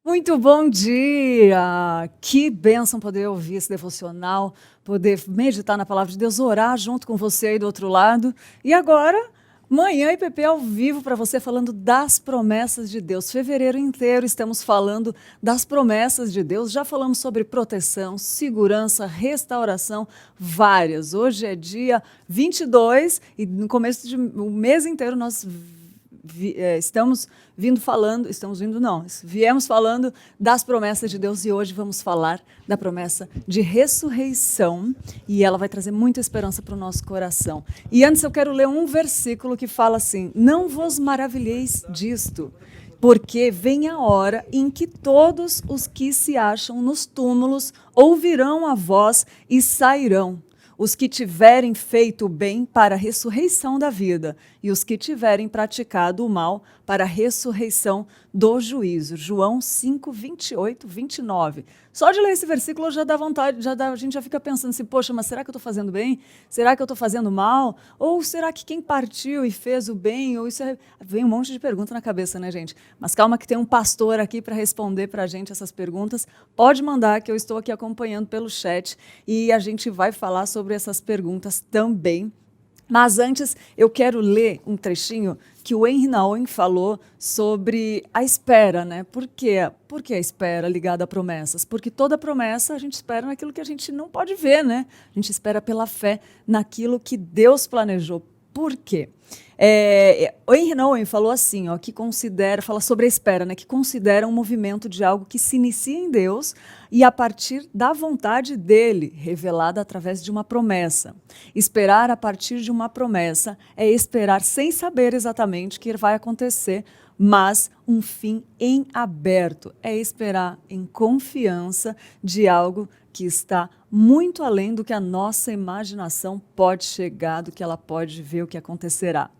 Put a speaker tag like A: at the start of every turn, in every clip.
A: Muito bom dia! Que bênção poder ouvir esse devocional, poder meditar na palavra de Deus, orar junto com você aí do outro lado. E agora, Manhã IPP ao vivo para você falando das promessas de Deus. Fevereiro inteiro estamos falando das promessas de Deus. Já falamos sobre proteção, segurança, restauração, várias. Hoje é dia 22 e no começo do mês inteiro nós viemos falando das promessas de Deus e hoje vamos falar da promessa de ressurreição e ela vai trazer muita esperança para o nosso coração. E antes eu quero ler um versículo que fala assim: não vos maravilheis disto, porque vem a hora em que todos os que se acham nos túmulos ouvirão a voz e sairão. Os que tiverem feito o bem para a ressurreição da vida e os que tiverem praticado o mal para a ressurreição do juízo. João 5, 28, 29. Só de ler esse versículo já dá vontade, a gente já fica pensando assim, poxa, mas será que eu estou fazendo bem? Será que eu estou fazendo mal? Ou será que quem partiu e fez o bem? Ou isso vem um monte de pergunta na cabeça, né, gente? Mas calma que tem um pastor aqui para responder para a gente essas perguntas. Pode mandar, que eu estou aqui acompanhando pelo chat e a gente vai falar sobre essas perguntas também. Mas antes, eu quero ler um trechinho que o Henry Nouwen falou sobre a espera, né? Por quê? Por que a espera ligada a promessas? Porque toda promessa a gente espera naquilo que a gente não pode ver, né? A gente espera pela fé naquilo que Deus planejou. Por quê? O Henry Nouwen falou assim, ó, fala sobre a espera, né, que considera um movimento de algo que se inicia em Deus e a partir da vontade dele, revelada através de uma promessa. Esperar a partir de uma promessa é esperar sem saber exatamente o que vai acontecer, mas um fim em aberto. É esperar em confiança de algo que está muito além do que a nossa imaginação pode chegar, do que ela pode ver o que acontecerá.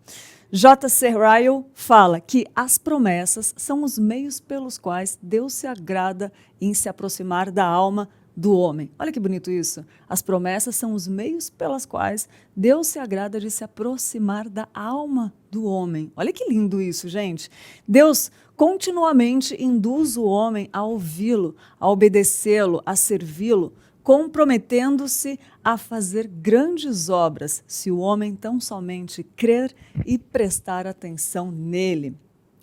A: J.C. Ryle fala que as promessas são os meios pelos quais Deus se agrada em se aproximar da alma do homem. Olha que bonito isso. As promessas são os meios pelos quais Deus se agrada de se aproximar da alma do homem. Olha que lindo isso, gente. Deus continuamente induz o homem a ouvi-lo, a obedecê-lo, a servi-lo, comprometendo-se a fazer grandes obras, se o homem tão somente crer e prestar atenção nele.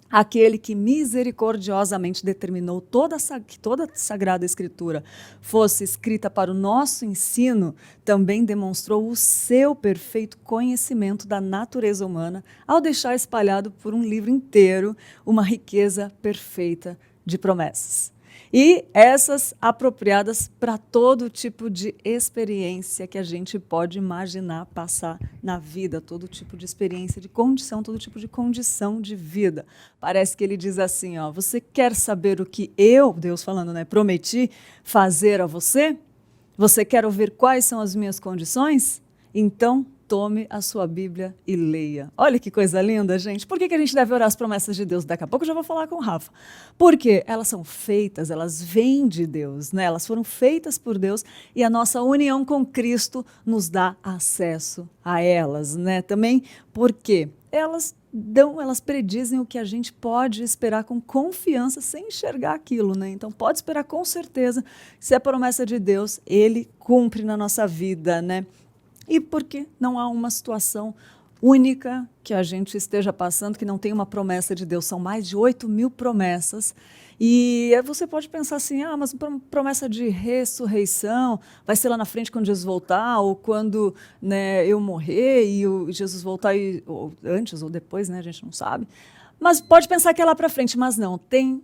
A: Aquele que misericordiosamente determinou que toda a Sagrada Escritura fosse escrita para o nosso ensino, também demonstrou o seu perfeito conhecimento da natureza humana ao deixar espalhado por um livro inteiro uma riqueza perfeita de promessas. E essas apropriadas para todo tipo de experiência que a gente pode imaginar passar na vida, todo tipo de experiência de condição, todo tipo de condição de vida. Parece que ele diz assim, ó, você quer saber o que eu, Deus falando, né, prometi fazer a você? Você quer ouvir quais são as minhas condições? Então, tome a sua Bíblia e leia. Olha que coisa linda, gente. Por que a gente deve orar as promessas de Deus? Daqui a pouco eu já vou falar com o Rafa. Porque elas são feitas, elas vêm de Deus, né? Elas foram feitas por Deus e a nossa união com Cristo nos dá acesso a elas, né? Também porque elas predizem o que a gente pode esperar com confiança sem enxergar aquilo, né? Então pode esperar com certeza, se é promessa de Deus, Ele cumpre na nossa vida, né? E porque não há uma situação única que a gente esteja passando que não tem uma promessa de Deus. São mais de 8.000 promessas. E você pode pensar assim, mas promessa de ressurreição vai ser lá na frente quando Jesus voltar, ou quando, né, eu morrer e Jesus voltar, ou antes ou depois, né, a gente não sabe. Mas pode pensar que é lá para frente, mas não, tem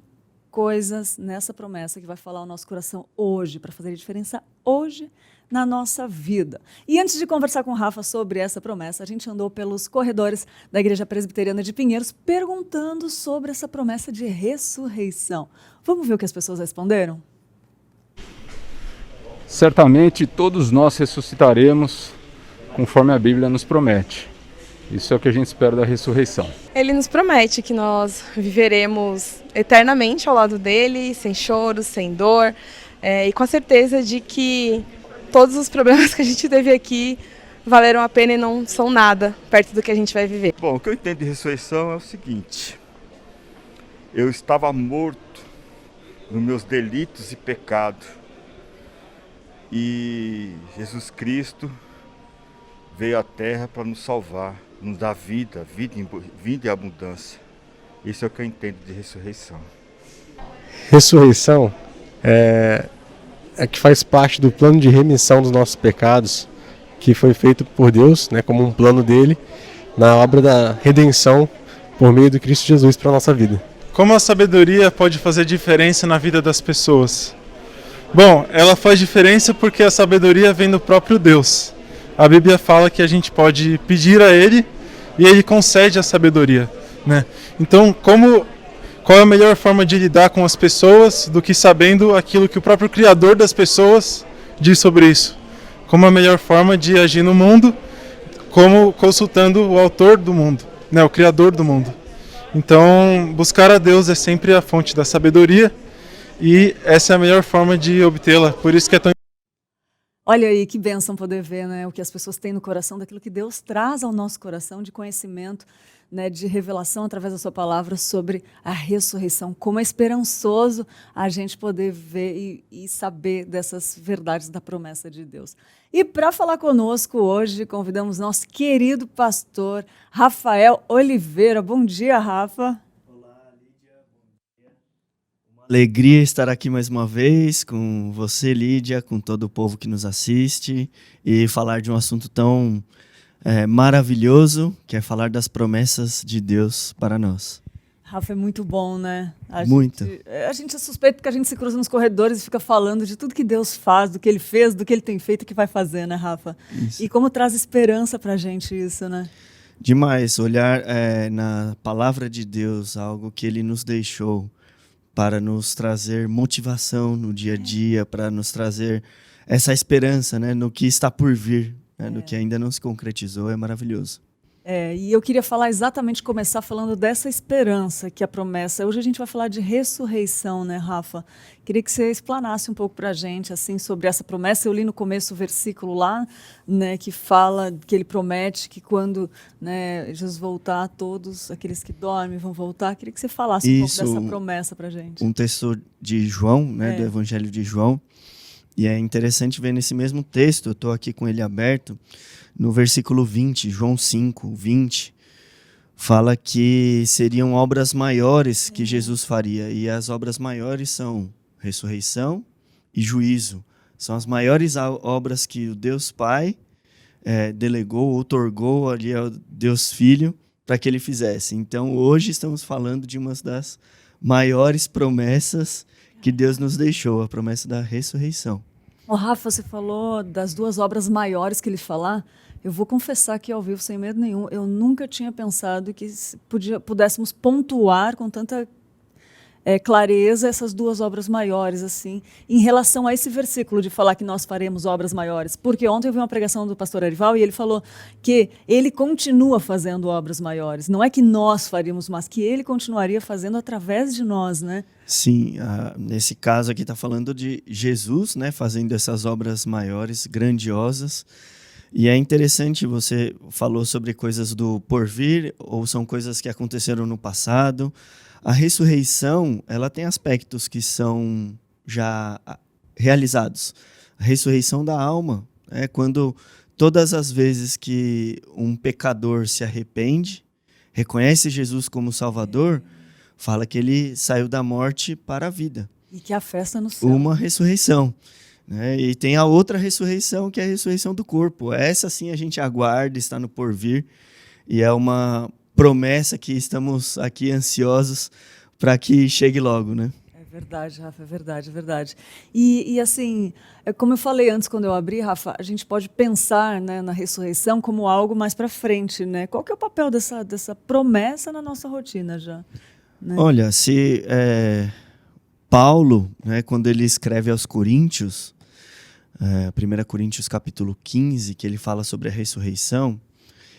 A: coisas nessa promessa que vai falar o nosso coração hoje, para fazer a diferença hoje na nossa vida. E antes de conversar com o Rafa sobre essa promessa, a gente andou pelos corredores da Igreja Presbiteriana de Pinheiros perguntando sobre essa promessa de ressurreição. Vamos ver o que as pessoas responderam?
B: Certamente todos nós ressuscitaremos conforme a Bíblia nos promete. Isso é o que a gente espera da ressurreição.
C: Ele nos promete que nós viveremos eternamente ao lado dele, sem choro, sem dor, e com a certeza de que todos os problemas que a gente teve aqui valeram a pena e não são nada perto do que a gente vai viver.
D: Bom, o que eu entendo de ressurreição é o seguinte: eu estava morto nos meus delitos e pecados. E Jesus Cristo veio à Terra para nos salvar, nos dar vida em abundância. Isso é o que eu entendo de ressurreição.
E: Ressurreição é que faz parte do plano de remissão dos nossos pecados, que foi feito por Deus, né, como um plano dele, na obra da redenção por meio do Cristo Jesus para a nossa vida.
F: Como a sabedoria pode fazer diferença na vida das pessoas? Bom, ela faz diferença porque a sabedoria vem do próprio Deus. A Bíblia fala que a gente pode pedir a Ele e Ele concede a sabedoria, né? Então, qual é a melhor forma de lidar com as pessoas do que sabendo aquilo que o próprio Criador das pessoas diz sobre isso? Como a melhor forma de agir no mundo, como consultando o autor do mundo, né, o Criador do mundo. Então, buscar a Deus é sempre a fonte da sabedoria e essa é a melhor forma de obtê-la. Por isso que é tão...
A: Olha aí, que bênção poder ver, né, o que as pessoas têm no coração, daquilo que Deus traz ao nosso coração de conhecimento, né, de revelação através da sua palavra sobre a ressurreição. Como é esperançoso a gente poder ver e saber dessas verdades da promessa de Deus. E para falar conosco hoje, convidamos nosso querido pastor Rafael Oliveira. Bom dia, Rafa.
G: Alegria estar aqui mais uma vez com você, Lídia, com todo o povo que nos assiste e falar de um assunto tão maravilhoso, que é falar das promessas de Deus para nós.
A: Rafa, é muito bom, né?
G: Muito.
A: A gente é suspeito porque a gente se cruza nos corredores e fica falando de tudo que Deus faz, do que Ele fez, do que Ele tem feito e que vai fazer, né, Rafa?
G: Isso.
A: E como traz esperança pra gente isso, né?
G: Demais, olhar na palavra de Deus, algo que Ele nos deixou para nos trazer motivação no dia a dia, para nos trazer essa esperança, né, no que está por vir, né, no que ainda não se concretizou, é maravilhoso.
A: E eu queria falar exatamente, começar falando dessa esperança que a promessa... Hoje a gente vai falar de ressurreição, né, Rafa? Queria que você explanasse um pouco para a gente, assim, sobre essa promessa. Eu li no começo o versículo lá, né, que fala, que ele promete que quando, né, Jesus voltar, todos aqueles que dormem vão voltar. Queria que você falasse um pouco dessa promessa para a gente.
G: Um texto de João, né, do Evangelho de João. E é interessante ver nesse mesmo texto, eu estou aqui com ele aberto, no versículo 20, João 5, 20, fala que seriam obras maiores que Jesus faria. E as obras maiores são ressurreição e juízo. São as maiores obras que o Deus Pai delegou, outorgou ali ao Deus Filho para que ele fizesse. Então, hoje estamos falando de uma das maiores promessas que Deus nos deixou, a promessa da ressurreição.
A: Rafa, você falou das duas obras maiores que ele falar. Eu vou confessar aqui ao vivo, sem medo nenhum, eu nunca tinha pensado que pudéssemos pontuar com tanta clareza essas duas obras maiores, assim, em relação a esse versículo de falar que nós faremos obras maiores. Porque ontem eu vi uma pregação do pastor Arival e ele falou que ele continua fazendo obras maiores. Não é que nós faríamos, mas que ele continuaria fazendo através de nós, né?
G: Sim, nesse caso aqui está falando de Jesus, né, fazendo essas obras maiores, grandiosas. E é interessante, você falou sobre coisas do porvir, ou são coisas que aconteceram no passado. A ressurreição, ela tem aspectos que são já realizados. A ressurreição da alma, quando todas as vezes que um pecador se arrepende, reconhece Jesus como Salvador, fala que ele saiu da morte para a vida.
A: E que a festa no céu.
G: Uma ressurreição. Né? E tem a outra ressurreição, que é a ressurreição do corpo. Essa sim a gente aguarda, está no porvir, e é uma promessa que estamos aqui ansiosos para que chegue logo, né?
A: É verdade, Rafa, é verdade, é verdade. E assim, como eu falei antes quando eu abri, Rafa, a gente pode pensar, né, na ressurreição como algo mais para frente, né? Qual que é o papel dessa promessa na nossa rotina já? Né?
G: Olha, se Paulo, né, quando ele escreve aos Coríntios, 1 Coríntios capítulo 15, que ele fala sobre a ressurreição,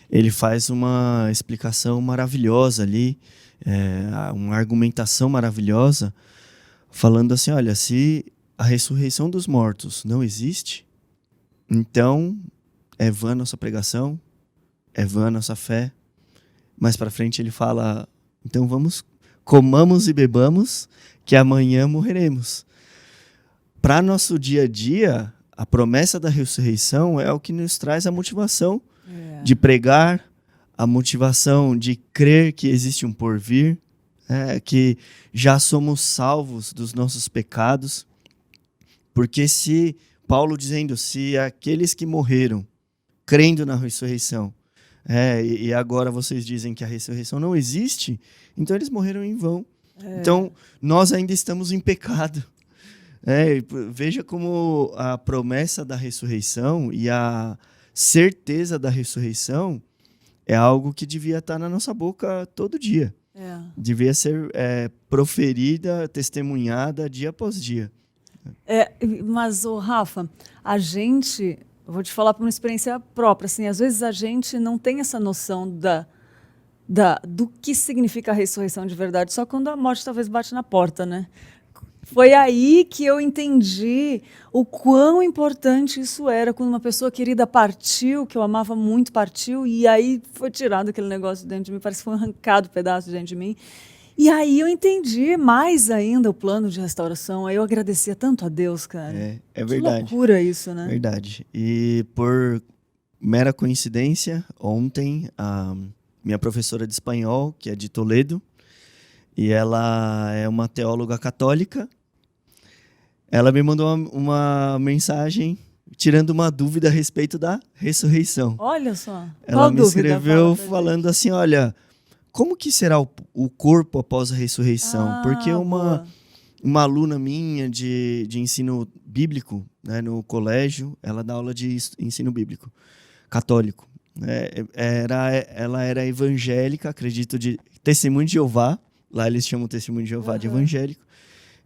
G: ele faz uma explicação maravilhosa ali, uma argumentação maravilhosa, falando assim, olha, se a ressurreição dos mortos não existe, então é vã a nossa pregação, é vã a nossa fé. Mais para frente ele fala, então vamos comamos e bebamos, que amanhã morreremos. Para nosso dia a dia, a promessa da ressurreição é o que nos traz a motivação de pregar, a motivação de crer que existe um porvir, que já somos salvos dos nossos pecados. Porque se Paulo dizendo, se aqueles que morreram crendo na ressurreição, e agora vocês dizem que a ressurreição não existe, então eles morreram em vão. Então nós ainda estamos em pecado. Veja como a promessa da ressurreição e a certeza da ressurreição é algo que devia estar na nossa boca todo dia. Devia ser proferida, testemunhada dia após dia.
A: Mas, Rafa, eu vou te falar por uma experiência própria, assim, às vezes a gente não tem essa noção do que significa a ressurreição de verdade, só quando a morte talvez bate na porta, né? Foi aí que eu entendi o quão importante isso era, quando uma pessoa querida partiu, que eu amava muito, partiu, e aí foi tirado aquele negócio dentro de mim, parece que foi arrancado um pedaço dentro de mim. E aí eu entendi mais ainda o plano de restauração. Aí eu agradecia tanto a Deus, cara.
G: É verdade.
A: Que loucura isso, né?
G: Verdade. E por mera coincidência, ontem a minha professora de espanhol, que é de Toledo, e ela é uma teóloga católica, ela me mandou uma mensagem tirando uma dúvida a respeito da ressurreição.
A: Olha só.
G: Ela me escreveu falando assim, olha, como que será o corpo após a ressurreição? Porque uma aluna minha de ensino bíblico, né, no colégio, ela dá aula de ensino bíblico católico. Ela era evangélica, acredito, de Testemunho de Jeová. Lá eles chamam Testemunho de Jeová de evangélico.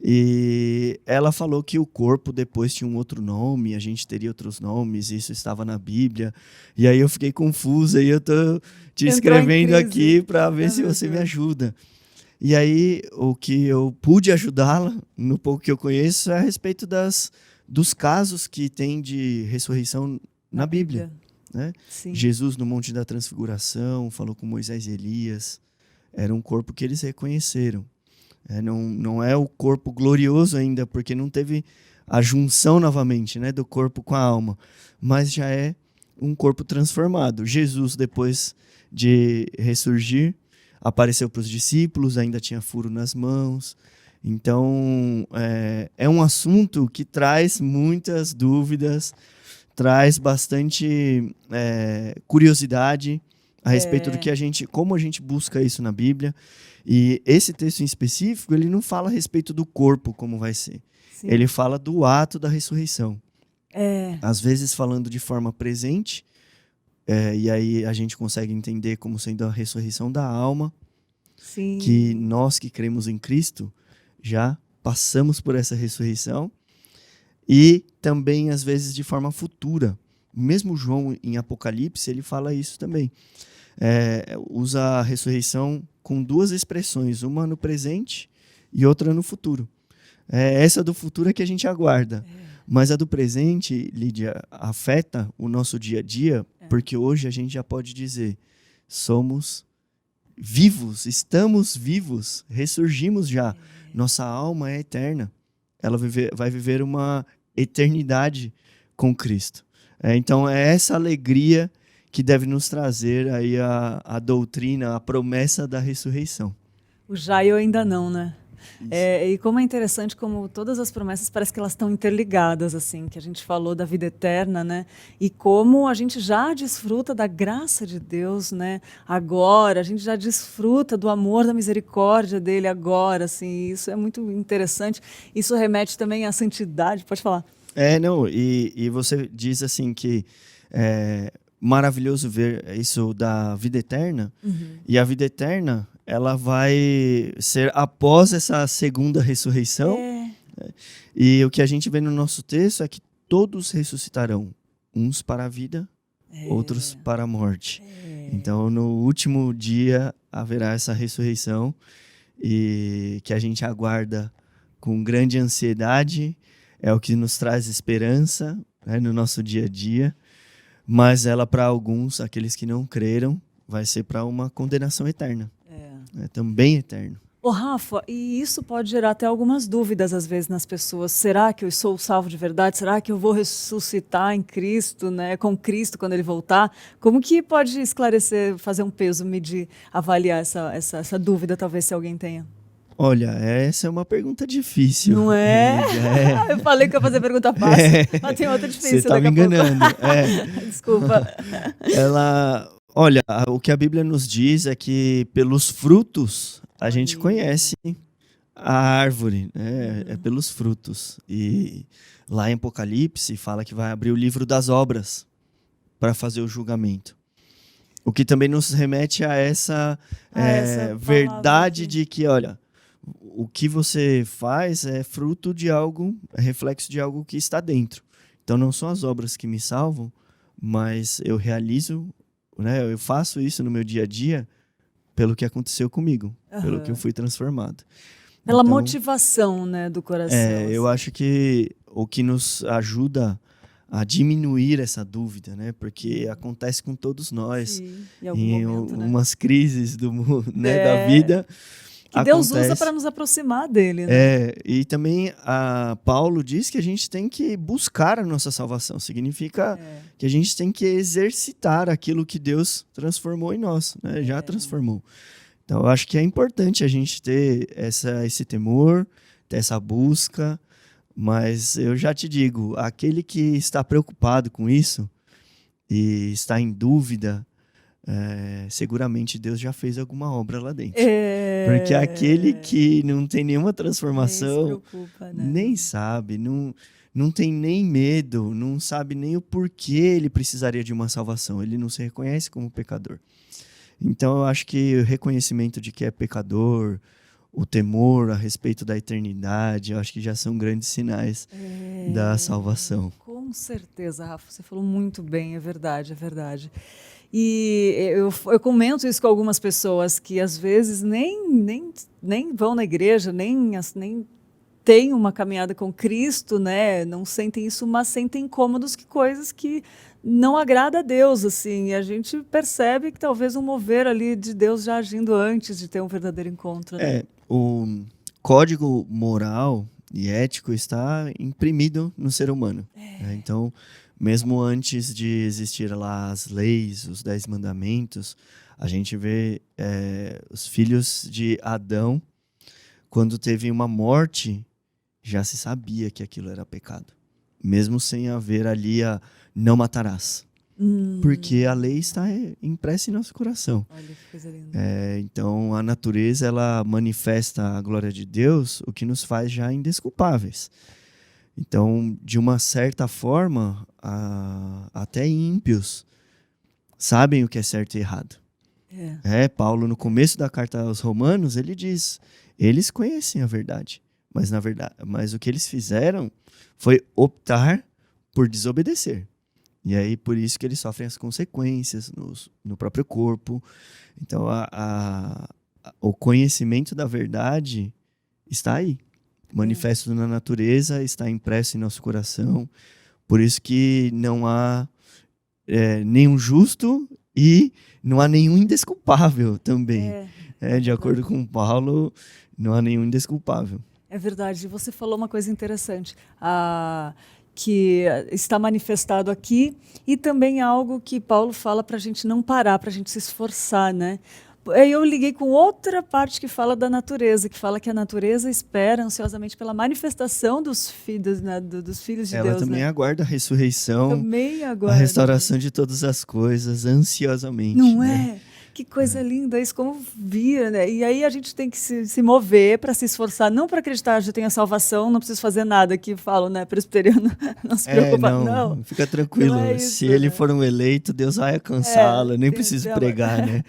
G: E ela falou que o corpo depois tinha um outro nome, a gente teria outros nomes, isso estava na Bíblia. E aí eu fiquei confusa e eu tô te escrevendo aqui para ver se você me ajuda. E aí o que eu pude ajudá-la, no pouco que eu conheço, é a respeito dos casos que tem de ressurreição na Bíblia. Né? Jesus no Monte da Transfiguração falou com Moisés e Elias. Era um corpo que eles reconheceram. Não é o corpo glorioso ainda, porque não teve a junção novamente, né, do corpo com a alma, mas já é um corpo transformado. Jesus, depois de ressurgir, apareceu para os discípulos, ainda tinha furo nas mãos. Então, é um assunto que traz muitas dúvidas, traz bastante curiosidade a respeito do que como a gente busca isso na Bíblia. E esse texto em específico, ele não fala a respeito do corpo, como vai ser. Sim. Ele fala do ato da ressurreição. Às vezes falando de forma presente, e aí a gente consegue entender como sendo a ressurreição da alma. Sim. Que nós que cremos em Cristo já passamos por essa ressurreição. E também, às vezes, de forma futura. Mesmo João, em Apocalipse, ele fala isso também. Usa a ressurreição com duas expressões, uma no presente e outra no futuro. Essa do futuro é que a gente aguarda. Mas a do presente, Lídia, afeta o nosso dia a dia, porque hoje a gente já pode dizer, somos vivos, estamos vivos, ressurgimos já. Nossa alma é eterna. Ela vai viver uma eternidade com Cristo. Então é essa alegria que deve nos trazer aí a doutrina, a promessa da ressurreição.
A: O já e o ainda não, né? E como é interessante como todas as promessas parece que elas estão interligadas, assim, que a gente falou da vida eterna, né? E como a gente já desfruta da graça de Deus, né? Agora, a gente já desfruta do amor, da misericórdia dele agora, assim, isso é muito interessante. Isso remete também à santidade, pode falar.
G: E você diz assim que maravilhoso ver isso da vida eterna, e a vida eterna ela vai ser após essa segunda ressurreição, e o que a gente vê no nosso texto é que todos ressuscitarão, uns para a vida, outros para a morte. Então no último dia haverá essa ressurreição, e que a gente aguarda com grande ansiedade, é o que nos traz esperança, né, no nosso dia a dia. Mas ela, para alguns, aqueles que não creram, vai ser para uma condenação eterna. Também eterno.
A: Ô, Rafa, e isso pode gerar até algumas dúvidas às vezes nas pessoas. Será que eu sou salvo de verdade? Será que eu vou ressuscitar em Cristo, né? Com Cristo quando ele voltar? Como que pode esclarecer, fazer um peso, medir, avaliar essa dúvida, talvez, se alguém tenha?
G: Olha, essa é uma pergunta difícil.
A: Não é? Eu falei que eu ia fazer pergunta fácil, mas tem outra difícil
G: Você tá me
A: daqui a pouco.
G: enganando.
A: Desculpa.
G: Olha, o que a Bíblia nos diz é que pelos frutos a gente conhece a árvore, né? É pelos frutos. E lá em Apocalipse fala que vai abrir o livro das obras para fazer o julgamento. O que também nos remete a essa verdade de que, olha, o que você faz é fruto de algo, é reflexo de algo que está dentro. Então não são as obras que me salvam, mas eu realizo, né, eu faço isso no meu dia a dia pelo que aconteceu comigo, pelo que eu fui transformado.
A: Pela
G: Então,
A: motivação, né, do coração.
G: eu acho que o que nos ajuda a diminuir essa dúvida, né? Porque acontece com todos nós.
A: Sim, em algum
G: em
A: momento, né?
G: umas crises da vida.
A: Que Deus
G: acontece.
A: usa para nos aproximar dele, né?
G: E também Paulo diz que a gente tem que buscar a nossa salvação. Significa que a gente tem que exercitar aquilo que Deus transformou em nós, né? Já transformou. Então, eu acho que é importante a gente ter esse temor, ter essa busca. Mas eu já te digo, aquele que está preocupado com isso e está em dúvida, seguramente Deus já fez alguma obra lá dentro. Porque aquele que não tem nenhuma transformação,
A: Nem se preocupa, né?
G: nem sabe, não tem nem medo, não sabe nem o porquê ele precisaria de uma salvação. Ele não se reconhece como pecador. Então eu acho que o reconhecimento de que é pecador, o temor a respeito da eternidade, eu acho que já são grandes sinais da salvação.
A: Com certeza, Rafa, você falou muito bem, é verdade, é verdade. E eu comento isso com algumas pessoas que às vezes nem vão na igreja, nem têm uma caminhada com Cristo, né? Não sentem isso, mas sentem incômodos que coisas que não agrada a Deus, assim. E a gente percebe que talvez um mover ali de Deus já agindo antes de ter um verdadeiro encontro, né?
G: O código moral e ético está imprimido no ser humano. Né? Então, mesmo antes de existir lá as leis, os 10 mandamentos, a gente vê os filhos de Adão, quando teve uma morte, já se sabia que aquilo era pecado. Mesmo sem haver ali a não matarás. Porque a lei está impressa em nosso coração.
A: Olha que coisa linda.
G: Então, a natureza ela manifesta a glória de Deus, o que nos faz já indesculpáveis. Então, de uma certa forma, até ímpios sabem o que é certo e errado. Paulo, no começo da carta aos Romanos, ele diz, eles conhecem a verdade, mas o que eles fizeram foi optar por desobedecer. E aí, por isso que eles sofrem as consequências no próprio corpo. Então, o conhecimento da verdade está aí. Manifesto na natureza, está impresso em nosso coração. Por isso que não há nenhum justo e não há nenhum indesculpável também. De acordo com Paulo, não há nenhum indesculpável.
A: É verdade. Você falou uma coisa interessante. Que está manifestado aqui, e também algo que Paulo fala para a gente não parar, para a gente se esforçar, né? Aí eu liguei com outra parte que fala da natureza, que fala que a natureza espera ansiosamente pela manifestação dos filhos, né, dos filhos de
G: Ela
A: Deus.
G: também
A: né?
G: aguarda a ressurreição,
A: Também
G: a
A: aguarda.
G: restauração de todas as coisas, ansiosamente.
A: Não
G: né?
A: é? Que coisa linda, isso como via, né? E aí a gente tem que se mover para se esforçar, não para acreditar que eu tenho a salvação, não preciso fazer nada, que falo, né? Presbiteriano, não se preocupa, não.
G: Fica tranquilo.
A: Não é isso,
G: se ele
A: né?
G: for um eleito, Deus vai alcançá-lo, nem preciso pregar, né?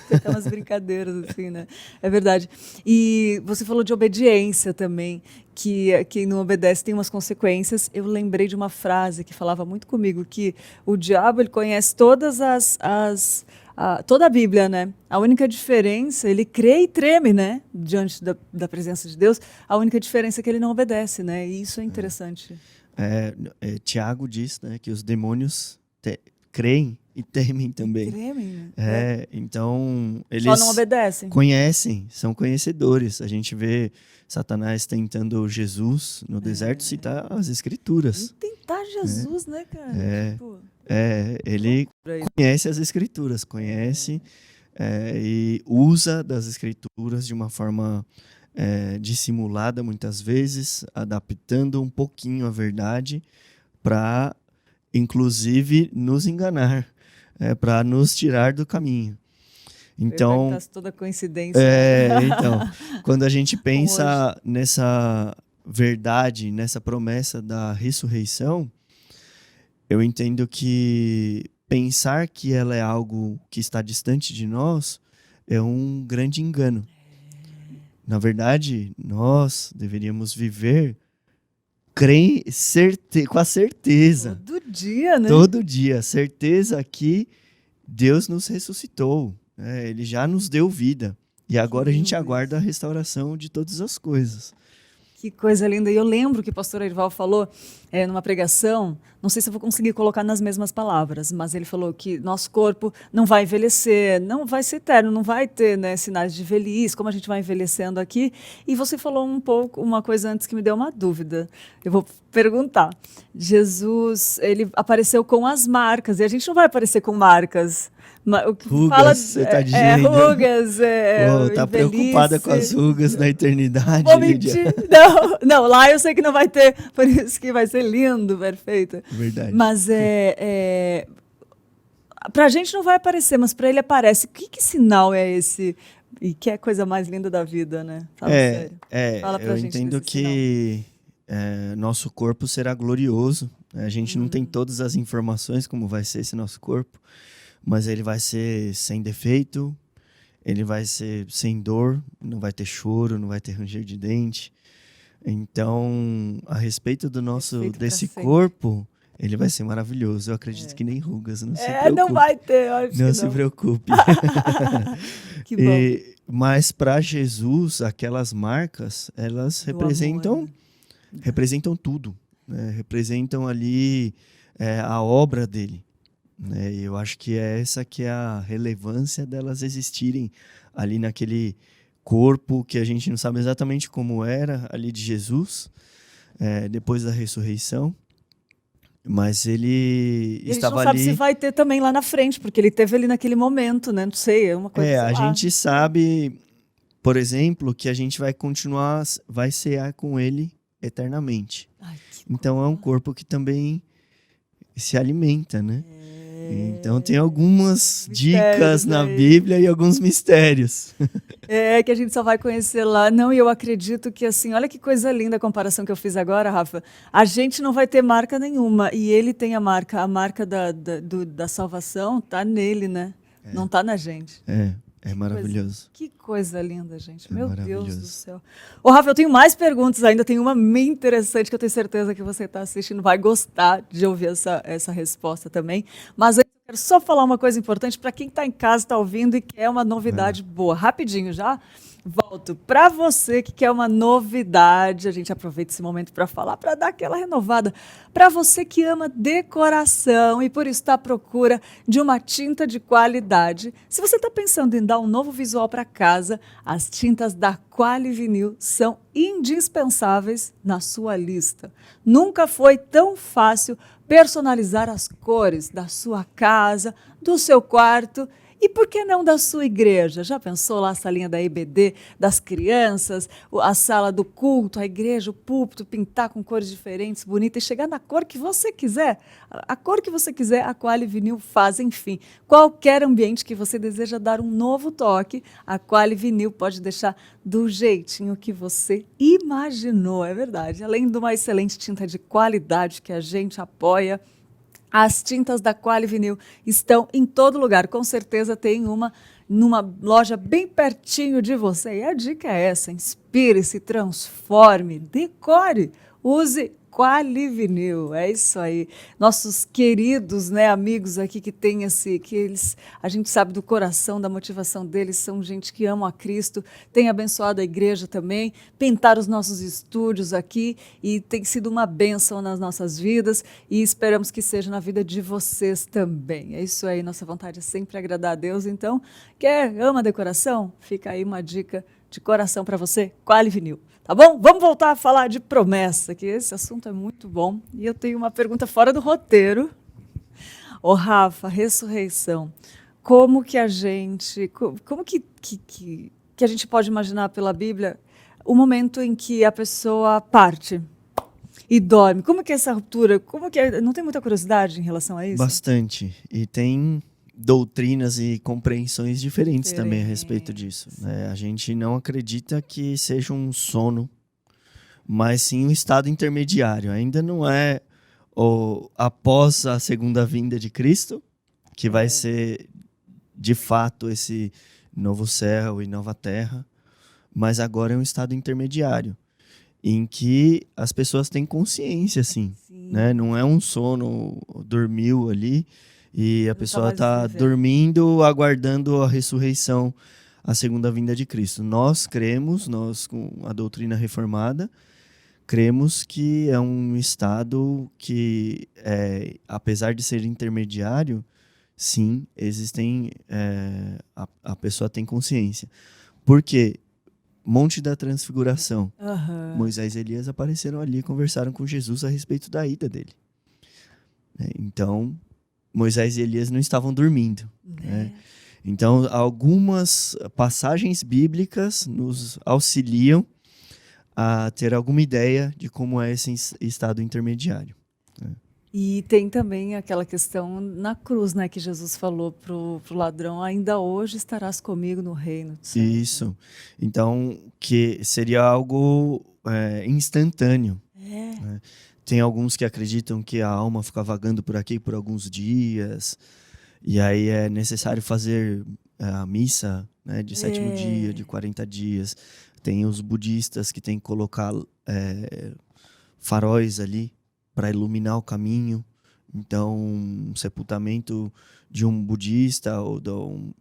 A: Tem umas brincadeiras, assim, né? É verdade. E você falou de obediência também, que quem não obedece tem umas consequências. Eu lembrei de uma frase que falava muito comigo, que o diabo ele conhece todas toda a Bíblia, né? A única diferença, ele crê e treme, né? Diante da presença de Deus. A única diferença é que ele não obedece, né? E isso é interessante.
G: Tiago diz, né, que os demônios creem e temem também.
A: Tremem, né?
G: Então eles
A: Só não obedecem.
G: conhecem, são conhecedores. A gente vê Satanás tentando Jesus no deserto citar as escrituras.
A: Tentar Jesus, né, cara? Tipo,
G: Ele conhece as escrituras, conhece e usa das escrituras de uma forma dissimulada, muitas vezes, adaptando um pouquinho a verdade para, inclusive, nos enganar, para nos tirar do caminho. Então,
A: toda coincidência.
G: então, quando a gente pensa nessa verdade, nessa promessa da ressurreição, eu entendo que pensar que ela é algo que está distante de nós é um grande engano. Na verdade, nós deveríamos viver com a certeza.
A: Todo dia, né?
G: Todo dia. Certeza que Deus nos ressuscitou. Ele já nos deu vida. E agora a gente aguarda a restauração de todas as coisas.
A: Que coisa linda. E eu lembro que o pastor Erival falou numa pregação, não sei se eu vou conseguir colocar nas mesmas palavras, mas ele falou que nosso corpo não vai envelhecer, não vai ser eterno, não vai ter, né, sinais de velhice, como a gente vai envelhecendo aqui. E você falou uma coisa antes que me deu uma dúvida. Eu vou perguntar. Jesus, ele apareceu com as marcas, e a gente não vai aparecer com marcas. O que
G: Rugas,
A: fala,
G: você tá dizendo?
A: Rugas,
G: tá preocupada com as rugas na eternidade,
A: Vou
G: Lídia?
A: mentir. Não, lá eu sei que não vai ter, por isso que vai ser lindo, perfeito.
G: Verdade.
A: Mas pra gente não vai aparecer, mas pra ele aparece. Que sinal é esse? E que é a coisa mais linda da vida, né? Fala sério. Fala pra
G: eu
A: gente
G: entendo
A: desse
G: que nosso corpo será glorioso. A gente não tem todas as informações como vai ser esse nosso corpo, mas ele vai ser sem defeito, ele vai ser sem dor, não vai ter choro, não vai ter ranger de dente. Então, a respeito desse corpo, ele vai ser maravilhoso. Eu acredito que nem rugas, não se preocupe.
A: Não vai ter, eu acho que
G: Não se preocupe.
A: Que bom.
G: Mas para Jesus, aquelas marcas, elas representam tudo, né? Representam ali a obra dele. Né? E eu acho que essa que é a relevância delas existirem ali naquele corpo que a gente não sabe exatamente como era ali de Jesus, depois da ressurreição, mas ele estava ali...
A: A gente não sabe se vai ter também lá na frente, porque ele teve ali naquele momento, né? Não sei, é uma coisa...
G: a gente sabe, por exemplo, que a gente vai cear com ele eternamente.
A: Ai,
G: então é um corpo que também se alimenta, né? Então tem algumas dicas na Bíblia e alguns mistérios.
A: Que a gente só vai conhecer lá. Não, e eu acredito que, assim, olha que coisa linda a comparação que eu fiz agora, Rafa. A gente não vai ter marca nenhuma, e ele tem a marca da salvação tá nele, né? Não tá na gente.
G: É maravilhoso.
A: Que coisa linda, gente. Meu Deus do céu. Ô, Rafa, eu tenho mais perguntas ainda. Tem uma bem interessante que eu tenho certeza que você está assistindo. Vai gostar de ouvir essa resposta também. Mas eu quero só falar uma coisa importante para quem está em casa, está ouvindo e quer uma novidade boa. Rapidinho já. Volto. Para você que quer uma novidade, a gente aproveita esse momento para falar, para dar aquela renovada. Para você que ama decoração e por isso está à procura de uma tinta de qualidade, se você está pensando em dar um novo visual para casa, as tintas da Quali Vinil são indispensáveis na sua lista. Nunca foi tão fácil personalizar as cores da sua casa, do seu quarto e por que não da sua igreja? Já pensou lá a salinha da EBD, das crianças, a sala do culto, a igreja, o púlpito, pintar com cores diferentes, bonitas e chegar na cor que você quiser? A cor que você quiser, a Quali Vinil faz, enfim. Qualquer ambiente que você deseja dar um novo toque, a Quali Vinil pode deixar do jeitinho que você imaginou, é verdade. Além de uma excelente tinta de qualidade que a gente apoia, as tintas da Quali Vinil estão em todo lugar. Com certeza tem uma numa loja bem pertinho de você. E a dica é essa: inspire-se, transforme, decore. Use Qualivinil, é isso aí. Nossos queridos, né, amigos aqui que tem a gente sabe do coração, da motivação deles, são gente que ama a Cristo, tem abençoado a igreja também, pintaram os nossos estúdios aqui e tem sido uma bênção nas nossas vidas e esperamos que seja na vida de vocês também. É isso aí, nossa vontade é sempre agradar a Deus, então, ama a decoração? Fica aí uma dica de coração para você, Qualivinil. Tá bom? Vamos voltar a falar de promessa, que esse assunto é muito bom. E eu tenho uma pergunta fora do roteiro. Ô, Rafa, ressurreição. Como que a gente pode imaginar pela Bíblia o momento em que a pessoa parte e dorme? Como que é essa ruptura? Não tem muita curiosidade em relação a isso?
G: Bastante. E tem doutrinas e compreensões diferentes também a respeito disso, né? A gente não acredita que seja um sono, mas sim um estado intermediário. Ainda não é após a segunda vinda de Cristo, que vai ser de fato esse novo céu e nova terra, mas agora é um estado intermediário, em que as pessoas têm consciência, assim, né? Não é um sono, dormiu ali, e a pessoa está dormindo, aguardando a ressurreição, a segunda vinda de Cristo. Nós com a doutrina reformada, cremos que é um estado que, apesar de ser intermediário, sim, a pessoa tem consciência. Por quê? Monte da Transfiguração. Moisés e Elias apareceram ali e conversaram com Jesus a respeito da ida dele. Então, Moisés e Elias não estavam dormindo. Né? Então, algumas passagens bíblicas nos auxiliam a ter alguma ideia de como é esse estado intermediário. Né?
A: E tem também aquela questão na cruz, né, que Jesus falou pro ladrão: ainda hoje estarás comigo no reino do céu.
G: Isso. Então, que seria algo instantâneo. Né? Tem alguns que acreditam que a alma fica vagando por aqui por alguns dias, e aí é necessário fazer a missa, né, de 7º dia, de 40 dias. Tem os budistas que têm que colocar faróis ali para iluminar o caminho. Então, um sepultamento de um budista ou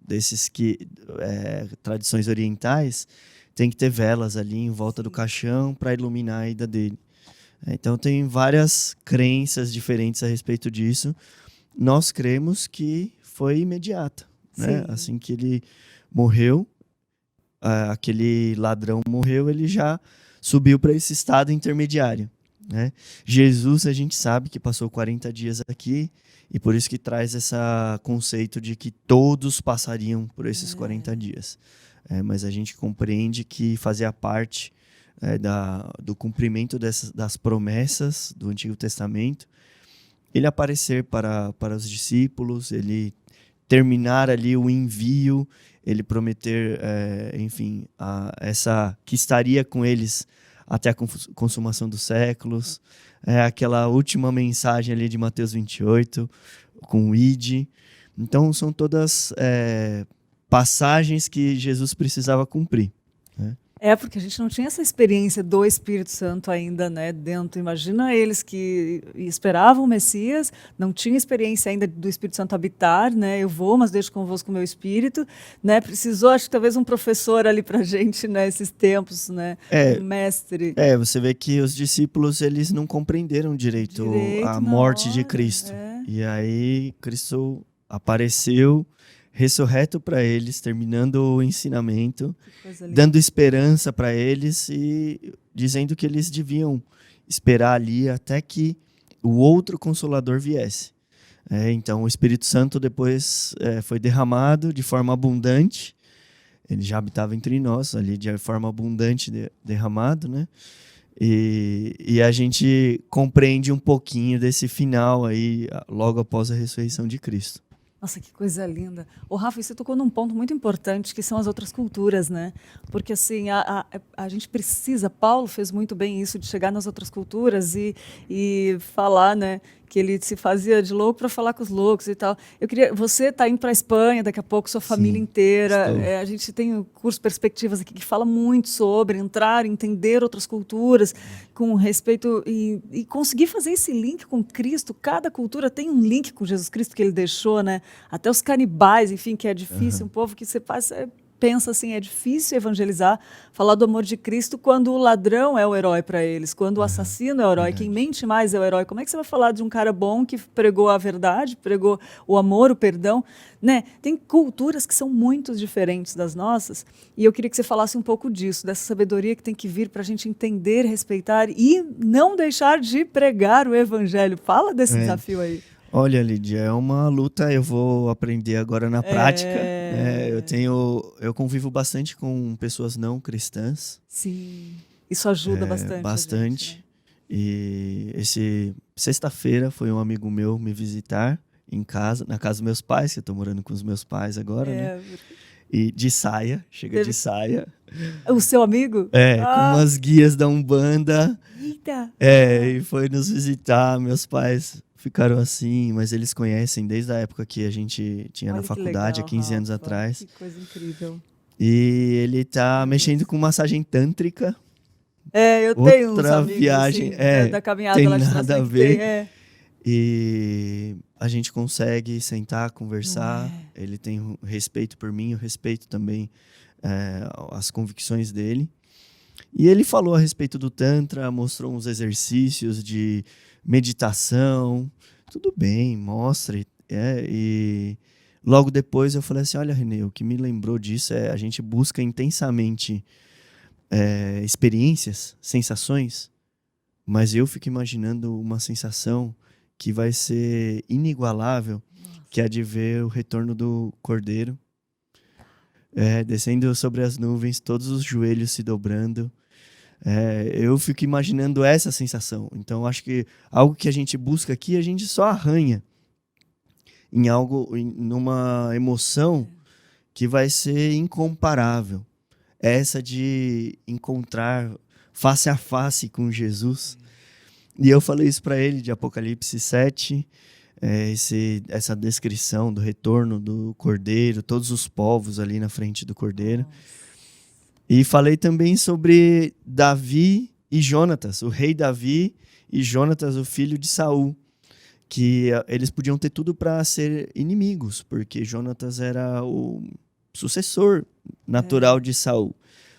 G: desses tradições orientais tem que ter velas ali em volta do caixão para iluminar a ida dele. Então, tem várias crenças diferentes a respeito disso. Nós cremos que foi imediata. Né? Assim que ele morreu, aquele ladrão morreu, ele já subiu para esse estado intermediário. Né? Jesus, a gente sabe que passou 40 dias aqui, e por isso que traz esse conceito de que todos passariam por esses 40 dias. Mas a gente compreende que fazia parte do cumprimento das promessas do Antigo Testamento, ele aparecer para os discípulos, ele terminar ali o envio, ele prometer, que estaria com eles até a consumação dos séculos, aquela última mensagem ali de Mateus 28, com o Ide. Então, são todas passagens que Jesus precisava cumprir. Né?
A: Porque a gente não tinha essa experiência do Espírito Santo ainda, né, dentro. Imagina eles que esperavam o Messias, não tinha experiência ainda do Espírito Santo habitar, né? Eu vou, mas deixo convosco o meu Espírito, né? Precisou, acho que talvez um professor ali pra gente, né, esses tempos, né? Um mestre.
G: Você vê que os discípulos, eles não compreenderam direito a morte de Cristo. E aí Cristo apareceu ressurreto para eles, terminando o ensinamento, dando esperança para eles e dizendo que eles deviam esperar ali até que o outro Consolador viesse. Então, o Espírito Santo depois foi derramado de forma abundante. Ele já habitava entre nós, ali de forma abundante derramado, né? E a gente compreende um pouquinho desse final aí, logo após a ressurreição de Cristo.
A: Nossa, que coisa linda. Ô, Rafa, você tocou num ponto muito importante, que são as outras culturas, né? Porque, assim, a gente precisa... Paulo fez muito bem isso, de chegar nas outras culturas e falar, né, que ele se fazia de louco para falar com os loucos e tal. Você está indo para a Espanha daqui a pouco, sua família inteira. A gente tem o curso Perspectivas aqui que fala muito sobre entrar, entender outras culturas com respeito e conseguir fazer esse link com Cristo. Cada cultura tem um link com Jesus Cristo que ele deixou, né? Até os canibais, enfim, que é difícil, um povo que você pensa assim, é difícil evangelizar, falar do amor de Cristo quando o ladrão é o herói para eles, quando o assassino é o herói, quem mente mais é o herói. Como é que você vai falar de um cara bom que pregou a verdade, pregou o amor, o perdão, né? Tem culturas que são muito diferentes das nossas, e eu queria que você falasse um pouco disso, dessa sabedoria que tem que vir para a gente entender, respeitar e não deixar de pregar o evangelho. Fala desse desafio aí.
G: Olha, Lídia, é uma luta, eu vou aprender agora na prática. Eu convivo bastante com pessoas não cristãs.
A: Sim, isso ajuda bastante.
G: Bastante.
A: Gente, né?
G: E sexta-feira foi um amigo meu me visitar em casa, na casa dos meus pais, que eu tô morando com os meus pais agora, né? E de saia, de saia.
A: O seu amigo?
G: Com umas guias da Umbanda.
A: Eita!
G: E foi nos visitar, meus pais ficaram assim, mas eles conhecem desde a época que a gente tinha na faculdade,
A: legal,
G: há 15 anos
A: Rafa,
G: atrás.
A: Que coisa incrível.
G: E ele tá mexendo com massagem tântrica.
A: Eu tenho uns
G: Outra
A: amigos,
G: viagem,
A: assim, da caminhada
G: tem
A: lá de
G: nada a
A: Tração que
G: ver.
A: tem,
G: E a gente consegue sentar, conversar. Ele tem respeito por mim, eu respeito também as convicções dele. E ele falou a respeito do Tantra, mostrou uns exercícios de meditação. Tudo bem, mostre. E logo depois eu falei assim, olha, Renê, o que me lembrou disso é a gente busca intensamente experiências, sensações, mas eu fico imaginando uma sensação que vai ser inigualável, que é a de ver o retorno do Cordeiro, descendo sobre as nuvens, todos os joelhos se dobrando. Eu fico imaginando essa sensação. Então, acho que algo que a gente busca aqui, a gente só arranha numa emoção que vai ser incomparável. Essa de encontrar face a face com Jesus. E eu falei isso para ele de Apocalipse 7, essa descrição do retorno do Cordeiro, todos os povos ali na frente do Cordeiro. E falei também sobre Davi e Jonatas, o rei Davi e Jonatas, o filho de Saul, que eles podiam ter tudo para ser inimigos, porque Jonatas era o sucessor natural de Saul,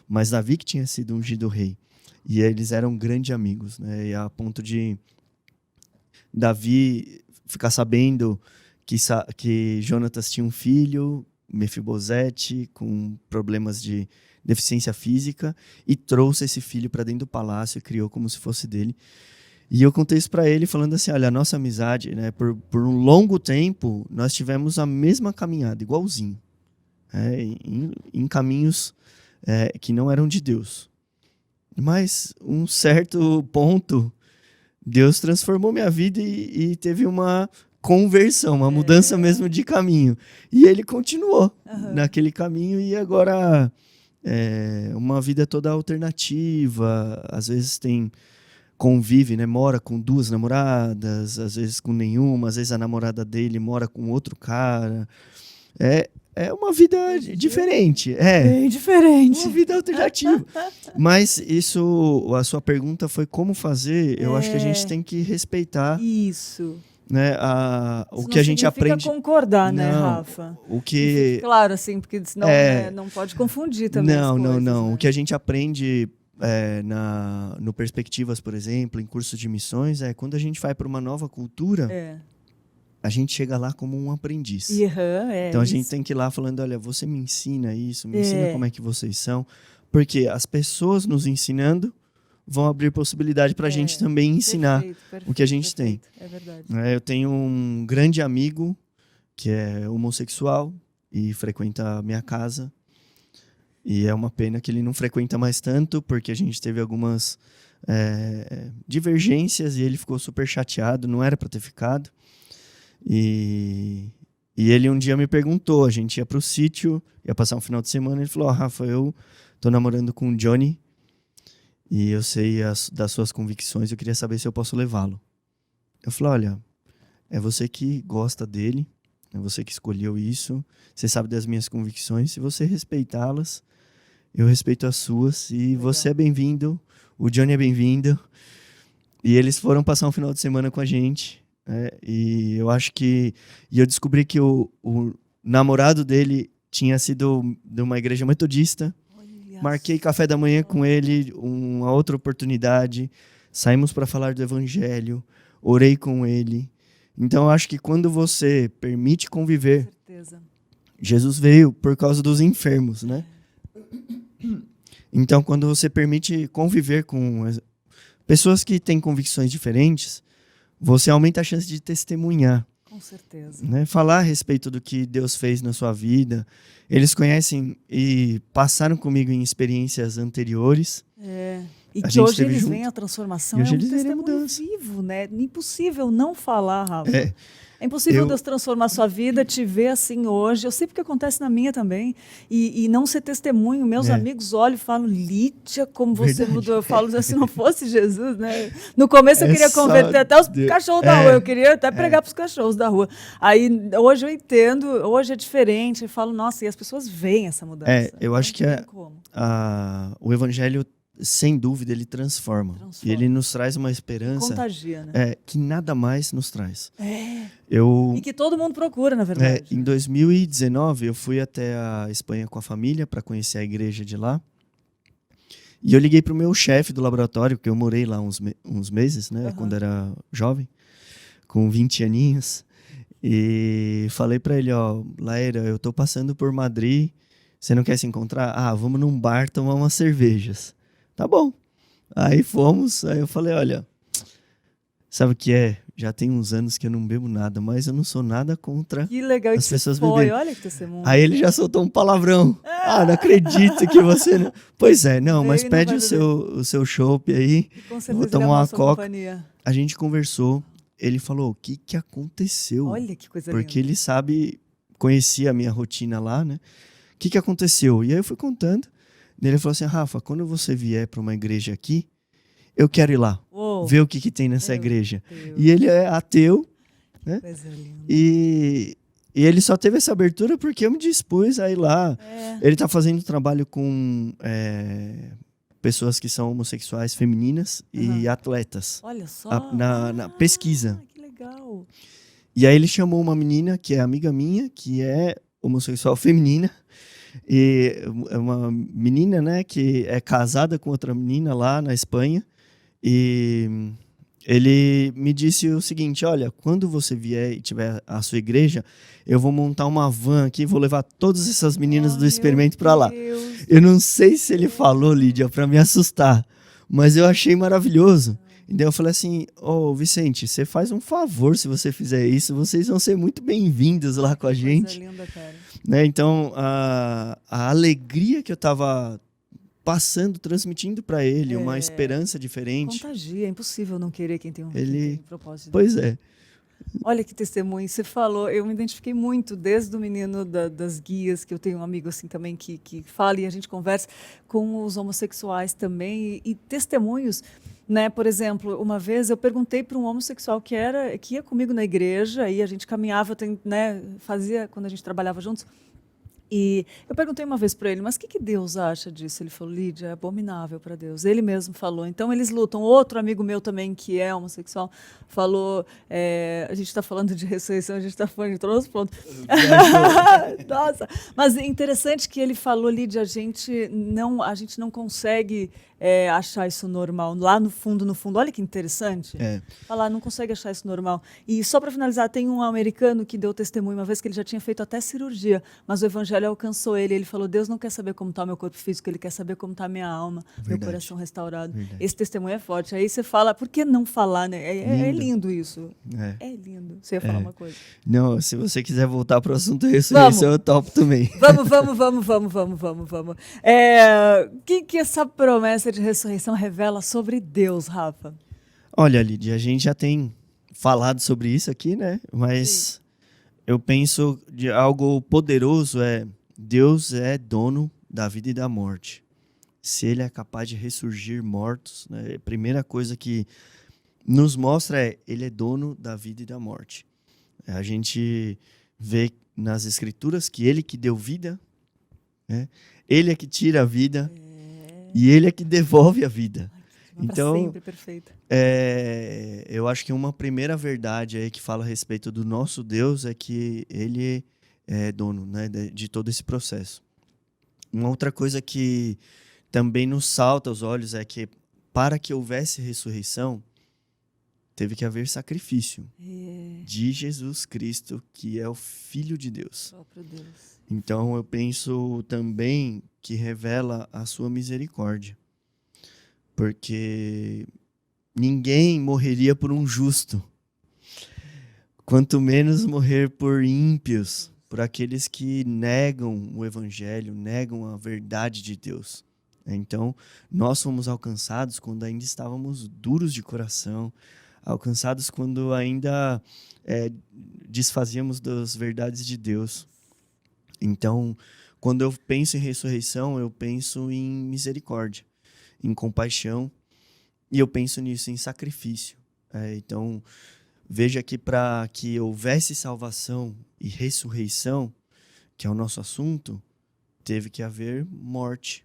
G: mas Davi que tinha sido ungido rei. E eles eram grandes amigos, né? E a ponto de Davi ficar sabendo que Jonatas tinha um filho, Mefibosete, com problemas de deficiência física, e trouxe esse filho para dentro do palácio e criou como se fosse dele. E eu contei isso para ele falando assim, olha, a nossa amizade, né, por um longo tempo, nós tivemos a mesma caminhada, igualzinho, em caminhos que não eram de Deus. Mas, um certo ponto, Deus transformou minha vida e teve uma conversão, uma mudança mesmo de caminho. E ele continuou naquele caminho e agora uma vida toda alternativa. Às vezes convive, né? Mora com 2 namoradas, às vezes com nenhuma, às vezes a namorada dele mora com outro cara. É uma vida diferente.
A: Bem diferente.
G: Uma vida alternativa. Mas a sua pergunta foi como fazer. Eu acho que a gente tem que respeitar.
A: Isso.
G: Né, o que a gente aprende.
A: Concordar, né, Rafa? Claro, assim, porque senão não pode confundir também.
G: Não.
A: Né?
G: O que a gente aprende no Perspectivas, por exemplo, em cursos de missões, quando a gente vai para uma nova cultura. A gente chega lá como um aprendiz. Então a gente tem que ir lá falando, olha, você me ensina isso, me ensina como é que vocês são. Porque as pessoas nos ensinando vão abrir possibilidade para a gente também ensinar o que a gente tem.
A: É verdade.
G: Eu tenho um grande amigo que é homossexual e frequenta a minha casa. E é uma pena que ele não frequenta mais tanto, porque a gente teve algumas divergências e ele ficou super chateado, não era para ter ficado. E ele um dia me perguntou, a gente ia pro sítio, ia passar um final de semana, ele falou, Rafa, eu tô namorando com o Johnny e eu sei das suas convicções, eu queria saber se eu posso levá-lo. Eu falei, olha, É você que gosta dele, é você que escolheu isso, você sabe das minhas convicções. Se você respeitá-las, eu respeito as suas. E
A: Legal.
G: você é bem-vindo, o Johnny é bem-vindo. E eles foram passar um final de semana com a gente. E eu acho que... E eu descobri que o namorado dele tinha sido de uma igreja metodista.
A: Olha
G: Marquei café da manhã com ele, uma outra oportunidade. Saímos para falar do evangelho, orei com ele. Então, eu acho que quando você permite conviver,
A: certeza.
G: Jesus veio por causa dos enfermos, né? Então, quando você permite conviver com pessoas que têm convicções diferentes, você aumenta a chance de testemunhar.
A: Com certeza.
G: Né? Falar a respeito do que Deus fez na sua vida. Eles conhecem e passaram comigo em experiências anteriores.
A: E
G: A
A: que
G: gente
A: hoje
G: esteve
A: eles
G: junto.
A: veem a transformação,
G: E hoje
A: é um
G: eles veem a
A: testemunho
G: mudança.
A: vivo, né? Impossível não falar, Rafa.
G: É.
A: É impossível
G: Eu-
A: Deus transformar a sua vida, te ver assim hoje. Eu sei porque acontece na minha também. E não ser testemunho. Meus
G: É.
A: amigos olham e falam, Lídia, como você
G: Verdade.
A: mudou. Eu falo, se não fosse Jesus, né? No começo eu
G: É
A: queria
G: só
A: converter até os
G: Deus.
A: cachorros da rua. Eu queria até pregar para os cachorros da rua. Aí, hoje eu entendo, hoje é diferente. Eu falo, nossa, e as pessoas veem essa mudança.
G: Eu acho que
A: Não tem como.
G: o evangelho, sem dúvida, ele transforma. E ele nos traz uma esperança
A: Contagia, né?
G: que nada mais nos traz.
A: É.
G: Eu,
A: E que todo mundo procura, na verdade.
G: em 2019, eu fui até a Espanha com a família para conhecer a igreja de lá. E eu liguei pro meu chefe do laboratório, porque eu morei lá uns meses, né?
A: Aham.
G: Quando era jovem, com 20 aninhos. E falei para ele, ó, Laera, eu tô passando por Madrid, você não quer se encontrar? Ah, vamos num bar tomar umas cervejas. Tá bom. Aí fomos, aí eu falei, olha, sabe o que é? Já tem uns anos que eu não bebo nada, mas eu não sou nada contra.
A: Que legal
G: As
A: que
G: pessoas
A: você foi.
G: beberem.
A: Olha que testemunho.
G: Aí ele já soltou um palavrão. Ah, não acredito que você não... Pois é, não, mas
A: Ele não
G: pede
A: vai
G: o seu chopp aí.
A: E com
G: vou
A: certeza
G: tomar
A: ele amou
G: uma
A: a sua
G: coca.
A: companhia.
G: A gente conversou, ele falou, o que que aconteceu?
A: Olha que coisa
G: Porque
A: linda.
G: ele sabe, conhecia a minha rotina lá, né? O que que aconteceu? E aí eu fui contando. E ele falou assim, Rafa, quando você vier para uma igreja aqui, eu quero ir lá,
A: Uou,
G: ver o que que tem nessa
A: Meu
G: igreja.
A: Deus,
G: E ele é ateu,
A: coisa linda.
G: e ele só teve essa abertura porque eu me dispus a ir lá.
A: É.
G: Ele tá fazendo trabalho com pessoas que são homossexuais femininas e atletas.
A: Olha só.
G: Na pesquisa.
A: Que legal.
G: E aí ele chamou uma menina que é amiga minha, que é homossexual feminina. E é uma menina, né, que é casada com outra menina lá na Espanha. E ele me disse o seguinte, olha, quando você vier e tiver a sua igreja, eu vou montar uma van aqui e vou levar todas essas meninas do experimento para lá.
A: Deus.
G: Eu não sei se ele falou, Lídia, para me assustar, mas eu achei maravilhoso. E daí eu falei assim, ô Vicente, você faz um favor se você fizer isso, vocês vão ser muito bem-vindos lá com a gente.
A: Coisa linda, cara.
G: Né? Então, a alegria que eu estava passando, transmitindo para ele, uma esperança diferente.
A: Contagia, é impossível não querer quem tem um propósito.
G: Pois é.
A: Olha que testemunho, você falou, eu me identifiquei muito desde o menino das guias, que eu tenho um amigo assim também que fala e a gente conversa com os homossexuais também e testemunhos, né? Por exemplo, uma vez eu perguntei para um homossexual que ia comigo na igreja e a gente caminhava, né, fazia quando a gente trabalhava juntos. E eu perguntei uma vez para ele, mas o que Deus acha disso? Ele falou, Lídia, é abominável para Deus. Ele mesmo falou. Então, eles lutam. Outro amigo meu também, que é homossexual, falou, a gente está falando de ressurreição, a gente está falando de todos os pontos. Nossa! Mas é interessante que ele falou, Lídia, a gente não consegue achar isso normal. Lá no fundo, olha que interessante. Falar, não consegue achar isso normal. E só para finalizar, tem um americano que deu testemunho uma vez que ele já tinha feito até cirurgia, mas o evangelho alcançou ele. Ele falou, Deus não quer saber como está o meu corpo físico, Ele quer saber como está a minha alma, meu coração restaurado.
G: Verdade.
A: Esse testemunho é forte. Aí você fala, por que não falar, né? É lindo isso. É lindo. Você ia falar uma coisa.
G: Não, se você quiser voltar para o assunto ressurreição, eu topo também.
A: Vamos. O que essa promessa de ressurreição revela sobre Deus, Rafa?
G: Olha, Lídia, a gente já tem falado sobre isso aqui, né? Mas eu penso de algo poderoso Deus é dono da vida e da morte. Se Ele é capaz de ressurgir mortos, né? A primeira coisa que nos mostra Ele é dono da vida e da morte. A gente vê nas Escrituras que Ele que deu vida, né? Ele é que tira a vida e Ele é que devolve a vida. Então,
A: sempre, perfeito.
G: Eu acho que uma primeira verdade aí que fala a respeito do nosso Deus é que Ele é dono, né, de todo esse processo. Uma outra coisa que também nos salta aos olhos é que para que houvesse ressurreição, teve que haver sacrifício de Jesus Cristo, que é o Filho de Deus.
A: Próprio Deus.
G: Então eu penso também que revela a sua misericórdia. Porque ninguém morreria por um justo, quanto menos morrer por ímpios, por aqueles que negam o evangelho, negam a verdade de Deus. Então, nós fomos alcançados quando ainda estávamos duros de coração, alcançados quando ainda desfazíamos das verdades de Deus. Então, quando eu penso em ressurreição, eu penso em misericórdia, em compaixão, e eu penso nisso, em sacrifício. Então, veja que para que houvesse salvação e ressurreição, que é o nosso assunto, teve que haver morte.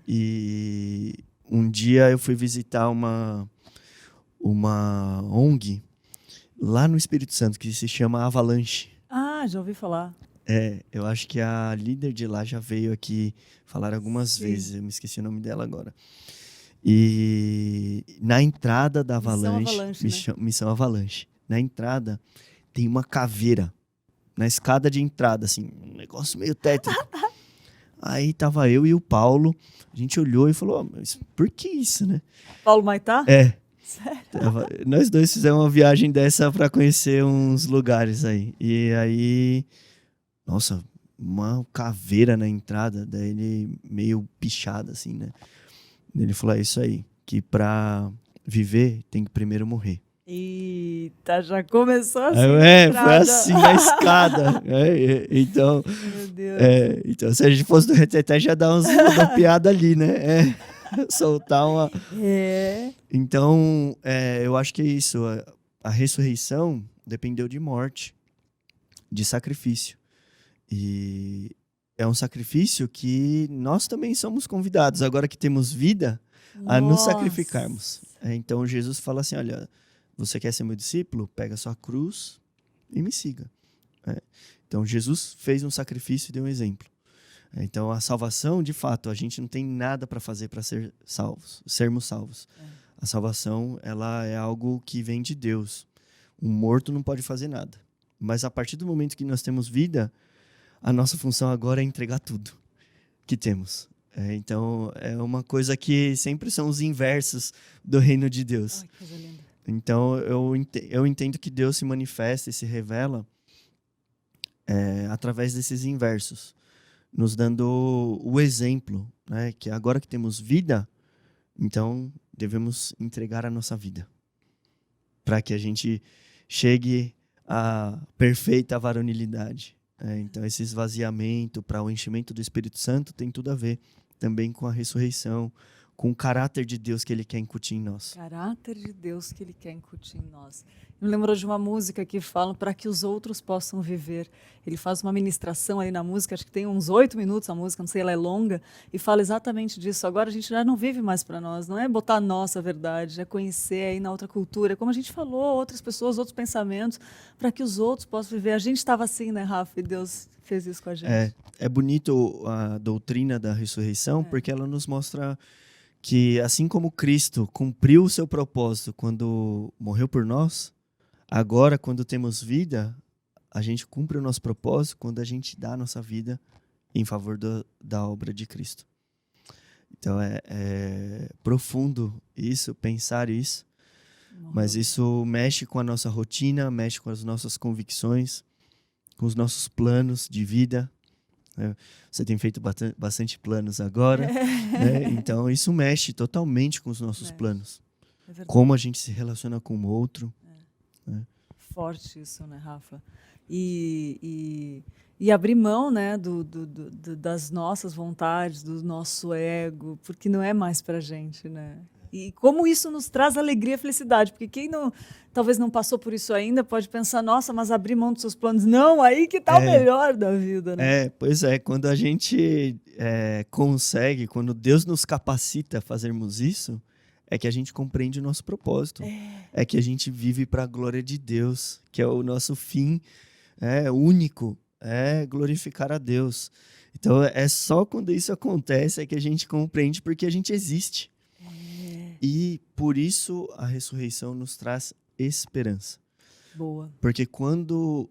G: E um dia eu fui visitar uma ONG lá no Espírito Santo, que se chama Avalanche.
A: Ah, já ouvi falar.
G: Eu acho que a líder de lá já veio aqui falar algumas vezes, eu me esqueci o nome dela agora. E na entrada da Avalanche, Missão Avalanche, na entrada tem uma caveira, na escada de entrada, assim, um negócio meio tétrico. Aí tava eu e o Paulo, a gente olhou e falou, mas por que isso, né?
A: Paulo Maitá?
G: Sério? Nós dois fizemos uma viagem dessa para conhecer uns lugares aí. E aí, nossa, uma caveira na entrada, daí ele meio pichado assim, né? Ele falou, é isso aí, que pra viver tem que primeiro morrer.
A: Eita, já começou assim.
G: Foi assim na escada. Então,
A: meu Deus.
G: Então, se a gente fosse do Reteté, já dá umas rodopiadas ali, né? Soltar uma... Então, eu acho que é isso. A ressurreição dependeu de morte, de sacrifício. E é um sacrifício que nós também somos convidados, agora que temos vida, a nos sacrificarmos. Então, Jesus fala assim, olha, você quer ser meu discípulo? Pega a sua cruz e me siga. Então, Jesus fez um sacrifício e deu um exemplo. Então, a salvação, de fato, a gente não tem nada para fazer para sermos salvos. A salvação, ela é algo que vem de Deus. Um morto não pode fazer nada. Mas a partir do momento que nós temos vida, a nossa função agora é entregar tudo que temos. Então, é uma coisa que sempre são os inversos do reino de Deus.
A: Ai, que coisa linda.
G: Então, eu entendo que Deus se manifesta e se revela através desses inversos, nos dando o exemplo, né? Que agora que temos vida, então devemos entregar a nossa vida para que a gente chegue à perfeita varonilidade. Então, esse esvaziamento para o enchimento do Espírito Santo tem tudo a ver também com a ressurreição, com o caráter de Deus que Ele quer incutir em nós.
A: Caráter de Deus que Ele quer incutir em nós. Me lembrou de uma música que fala para que os outros possam viver. Ele faz uma ministração aí na música, acho que tem uns 8 minutos a música, não sei, ela é longa, e fala exatamente disso. Agora a gente já não vive mais para nós, não é botar a nossa verdade, é conhecer aí na outra cultura, como a gente falou, outras pessoas, outros pensamentos, para que os outros possam viver. A gente estava assim, né, Rafa? E Deus fez isso com a gente.
G: É bonito a doutrina da ressurreição, porque ela nos mostra que assim como Cristo cumpriu o seu propósito quando morreu por nós, agora, quando temos vida, a gente cumpre o nosso propósito quando a gente dá a nossa vida em favor da obra de Cristo. Então, é profundo isso, pensar isso, mas isso mexe com a nossa rotina, mexe com as nossas convicções, com os nossos planos de vida. Você tem feito bastante planos agora, né? Então isso mexe totalmente com os nossos planos. Como a gente se relaciona com o outro. Né?
A: Forte isso, né, Rafa? E abrir mão, né, das nossas vontades, do nosso ego, porque não é mais pra gente, né? E como isso nos traz alegria e felicidade. Porque quem talvez não passou por isso ainda pode pensar, nossa, mas abrir mão dos seus planos. Não, aí que tá o melhor da vida, né?
G: Pois é, quando a gente consegue, quando Deus nos capacita a fazermos isso, é que a gente compreende o nosso propósito. É que a gente vive para a glória de Deus, que é o nosso fim único, é glorificar a Deus. Então, é só quando isso acontece é que a gente compreende porque a gente existe. E por isso a ressurreição nos traz esperança.
A: Boa.
G: Porque quando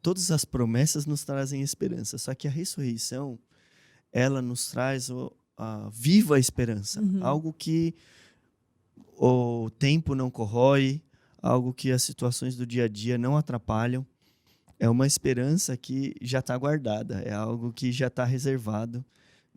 G: todas as promessas nos trazem esperança, só que a ressurreição, ela nos traz a viva esperança. Algo que o tempo não corrói, algo que as situações do dia a dia não atrapalham. É uma esperança que já está guardada, é algo que já está reservado,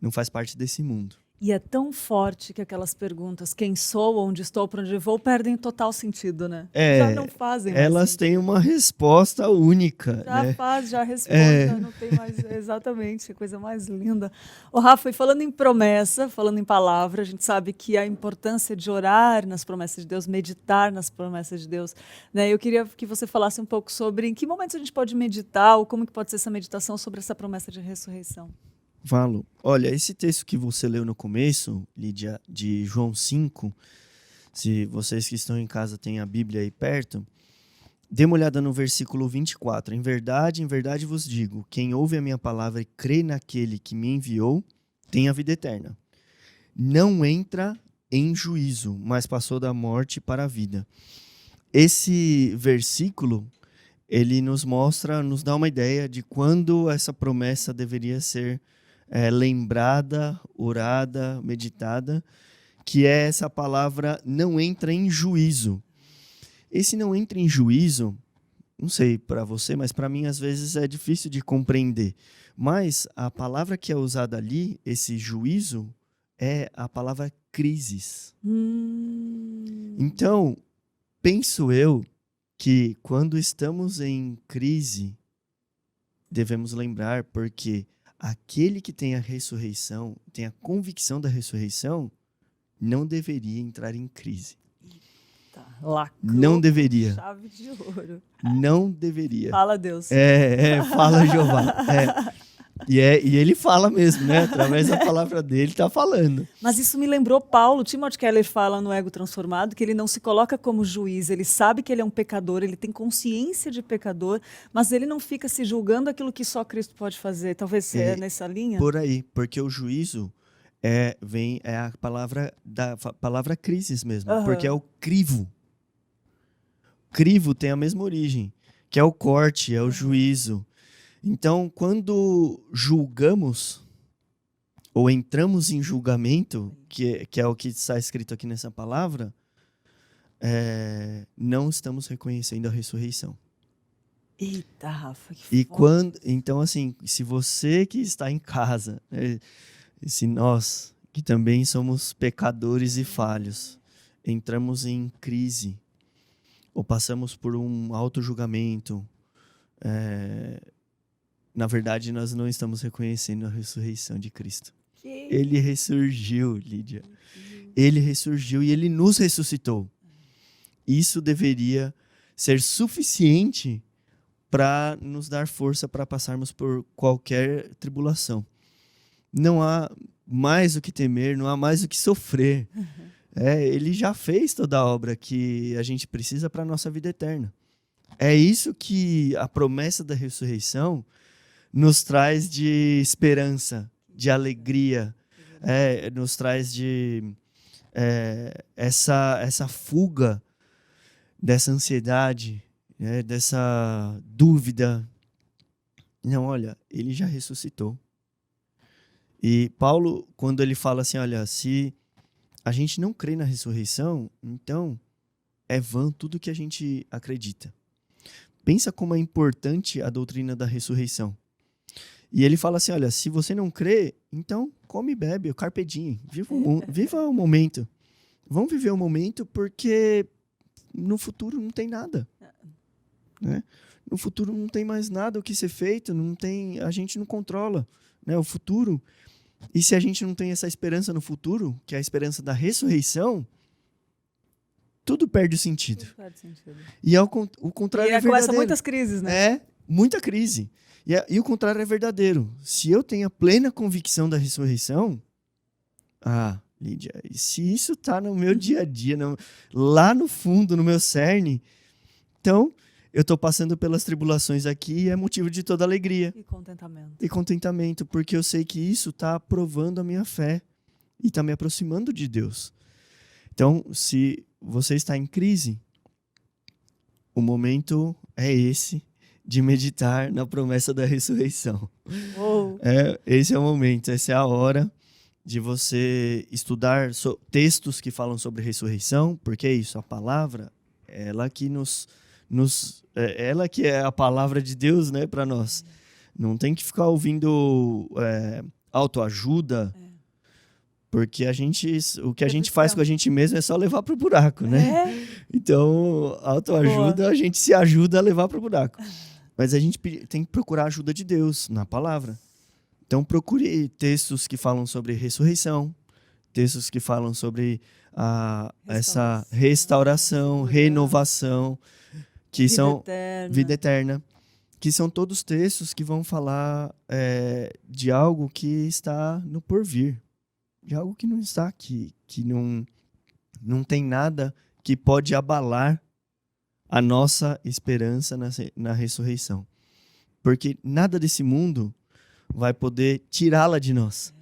G: não faz parte desse mundo.
A: E é tão forte que aquelas perguntas, quem sou, onde estou, para onde vou, perdem total sentido, né? Já não fazem mais
G: elas
A: sentido.
G: Têm uma resposta única.
A: Já
G: né?
A: já responde, já não tem mais, exatamente, coisa mais linda. Ô Rafa, e falando em promessa, falando em palavra, a gente sabe que a importância de orar nas promessas de Deus, meditar nas promessas de Deus, né? Eu queria que você falasse um pouco sobre em que momentos a gente pode meditar, ou como que pode ser essa meditação sobre essa promessa de ressurreição.
G: Valo. Olha, esse texto que você leu no começo, Lídia, de João 5, se vocês que estão em casa têm a Bíblia aí perto, dê uma olhada no versículo 24. Em verdade vos digo, quem ouve a minha palavra e crê naquele que me enviou, tem a vida eterna. Não entra em juízo, mas passou da morte para a vida. Esse versículo, ele nos dá uma ideia de quando essa promessa deveria ser lembrada, orada, meditada, que é essa palavra não entra em juízo. Esse não entra em juízo, não sei para você, mas para mim às vezes é difícil de compreender. Mas a palavra que é usada ali, esse juízo, é a palavra crises. Então, penso eu que quando estamos em crise, devemos lembrar porque aquele que tem a ressurreição, tem a convicção da ressurreição, não deveria entrar em crise.
A: Lacrou,
G: não deveria.
A: Chave de ouro.
G: Não deveria.
A: Fala Deus.
G: Fala Jeová. E ele fala mesmo, né? Através da palavra dele, está falando.
A: Mas isso me lembrou Paulo. Timothy Keller fala no Ego Transformado que ele não se coloca como juiz. Ele sabe que ele é um pecador, ele tem consciência de pecador, mas ele não fica se julgando aquilo que só Cristo pode fazer. Talvez é nessa linha?
G: Por aí, porque o juízo é a palavra crises mesmo, porque é o crivo. Crivo tem a mesma origem, que é o corte, é o juízo. Então, quando julgamos ou entramos em julgamento, que é o que está escrito aqui nessa palavra, não estamos reconhecendo a ressurreição.
A: Eita, Rafa, que
G: então, assim, se você que está em casa, se nós, que também somos pecadores e falhos, entramos em crise ou passamos por um auto-julgamento, na verdade, nós não estamos reconhecendo a ressurreição de Cristo. Ele ressurgiu, Lídia. Ele ressurgiu e ele nos ressuscitou. Isso deveria ser suficiente para nos dar força para passarmos por qualquer tribulação. Não há mais o que temer, não há mais o que sofrer. Ele já fez toda a obra que a gente precisa para a nossa vida eterna. É isso que a promessa da ressurreição nos traz de esperança, de alegria, nos traz de essa fuga dessa ansiedade, dessa dúvida. Não, olha, ele já ressuscitou. E Paulo, quando ele fala assim, olha, se a gente não crê na ressurreição, então é vã tudo que a gente acredita. Pensa como é importante a doutrina da ressurreição. E ele fala assim, olha, se você não crê, então come e bebe, o carpe diem, viva o momento. Vamos viver o momento porque no futuro não tem nada. Né? No futuro não tem mais nada o que ser feito, a gente não controla, né, o futuro. E se a gente não tem essa esperança no futuro, que é a esperança da ressurreição, tudo perde o sentido.
A: Tudo faz sentido.
G: E o contrário
A: E
G: é
A: aí começa
G: verdadeiro.
A: muitas crises, né?
G: É, muita crise. E o contrário é verdadeiro. Se eu tenho a plena convicção da ressurreição, Lídia, e se isso tá no meu dia a dia, lá no fundo, no meu cerne, então eu tô passando pelas tribulações aqui e é motivo de toda alegria
A: E contentamento.
G: porque eu sei que isso tá provando a minha fé e tá me aproximando de Deus. Então, se você está em crise, o momento é esse de meditar na promessa da ressurreição.
A: Uou.
G: Esse é o momento, essa é a hora de você estudar textos que falam sobre ressurreição, porque é isso, a palavra, ela que ela que é a palavra de Deus, né, para nós. Não tem que ficar ouvindo autoajuda, porque o que a gente faz com a gente mesmo é só levar para o buraco, né? Então, autoajuda, a gente se ajuda a levar para o buraco. Mas a gente tem que procurar a ajuda de Deus na palavra. Então, procure textos que falam sobre ressurreição, textos que falam sobre essa restauração, renovação, que são vida eterna, que são todos textos que vão falar de algo que está no porvir, de algo que não está aqui, que não tem nada que pode abalar a nossa esperança na ressurreição. Porque nada desse mundo vai poder tirá-la de nós.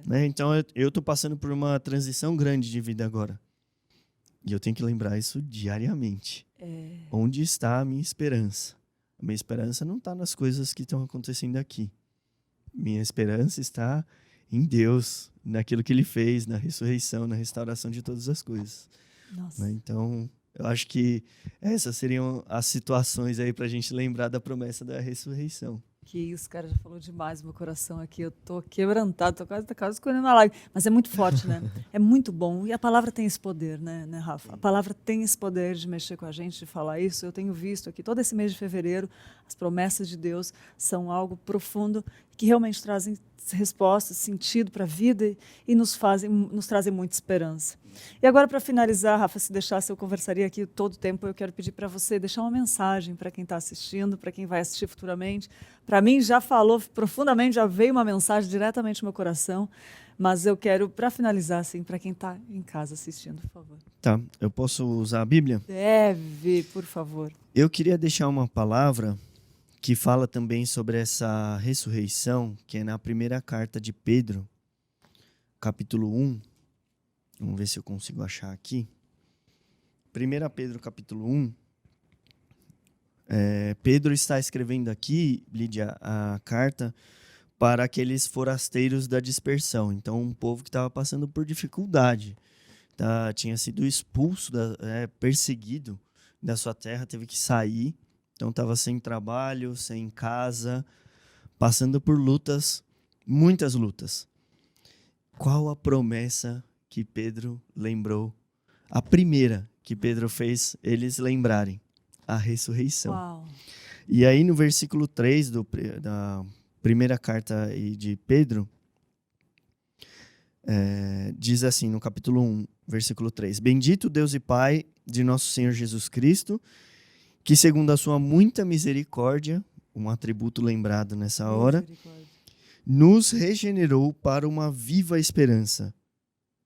G: Né? Então, eu estou passando por uma transição grande de vida agora. E eu tenho que lembrar isso diariamente. Onde está a minha esperança? A minha esperança não está nas coisas que estão acontecendo aqui. Minha esperança está em Deus, naquilo que Ele fez, na ressurreição, na restauração de todas as coisas.
A: Nossa.
G: Né? Então, eu acho que essas seriam as situações aí para a gente lembrar da promessa da ressurreição.
A: Que isso, cara, já falou demais no meu coração aqui. Eu tô quebrantado, tô quase escolhendo a live. Mas é muito forte, né? É muito bom. E a palavra tem esse poder, né, Rafa? A palavra tem esse poder de mexer com a gente, de falar isso. Eu tenho visto aqui, todo esse mês de fevereiro, as promessas de Deus são algo profundo que realmente trazem respostas, sentido para a vida e nos trazem muita esperança. E agora, para finalizar, Rafa, se deixasse, eu conversaria aqui todo o tempo. Eu quero pedir para você deixar uma mensagem para quem está assistindo, para quem vai assistir futuramente. Para mim, já falou profundamente, já veio uma mensagem diretamente no meu coração, mas eu quero, para finalizar, assim, para quem está em casa assistindo, por favor.
G: Tá, eu posso usar a Bíblia?
A: Deve, por favor.
G: Eu queria deixar uma palavra que fala também sobre essa ressurreição, que é na primeira carta de Pedro, capítulo 1. Vamos ver se eu consigo achar aqui. 1 Pedro, capítulo 1. Pedro está escrevendo aqui, Lídia, a carta para aqueles forasteiros da dispersão. Então, um povo que estava passando por dificuldade. Tinha sido expulso, perseguido da sua terra, teve que sair. Então, estava sem trabalho, sem casa, passando por lutas, muitas lutas. Qual a promessa que Pedro lembrou? A primeira que Pedro fez eles lembrarem: a ressurreição.
A: Uau.
G: E aí, no versículo 3 da primeira carta de Pedro, diz assim, no capítulo 1, versículo 3: Bendito Deus e Pai de nosso Senhor Jesus Cristo, que segundo a sua muita misericórdia, um atributo lembrado nessa hora, nos regenerou para uma viva esperança.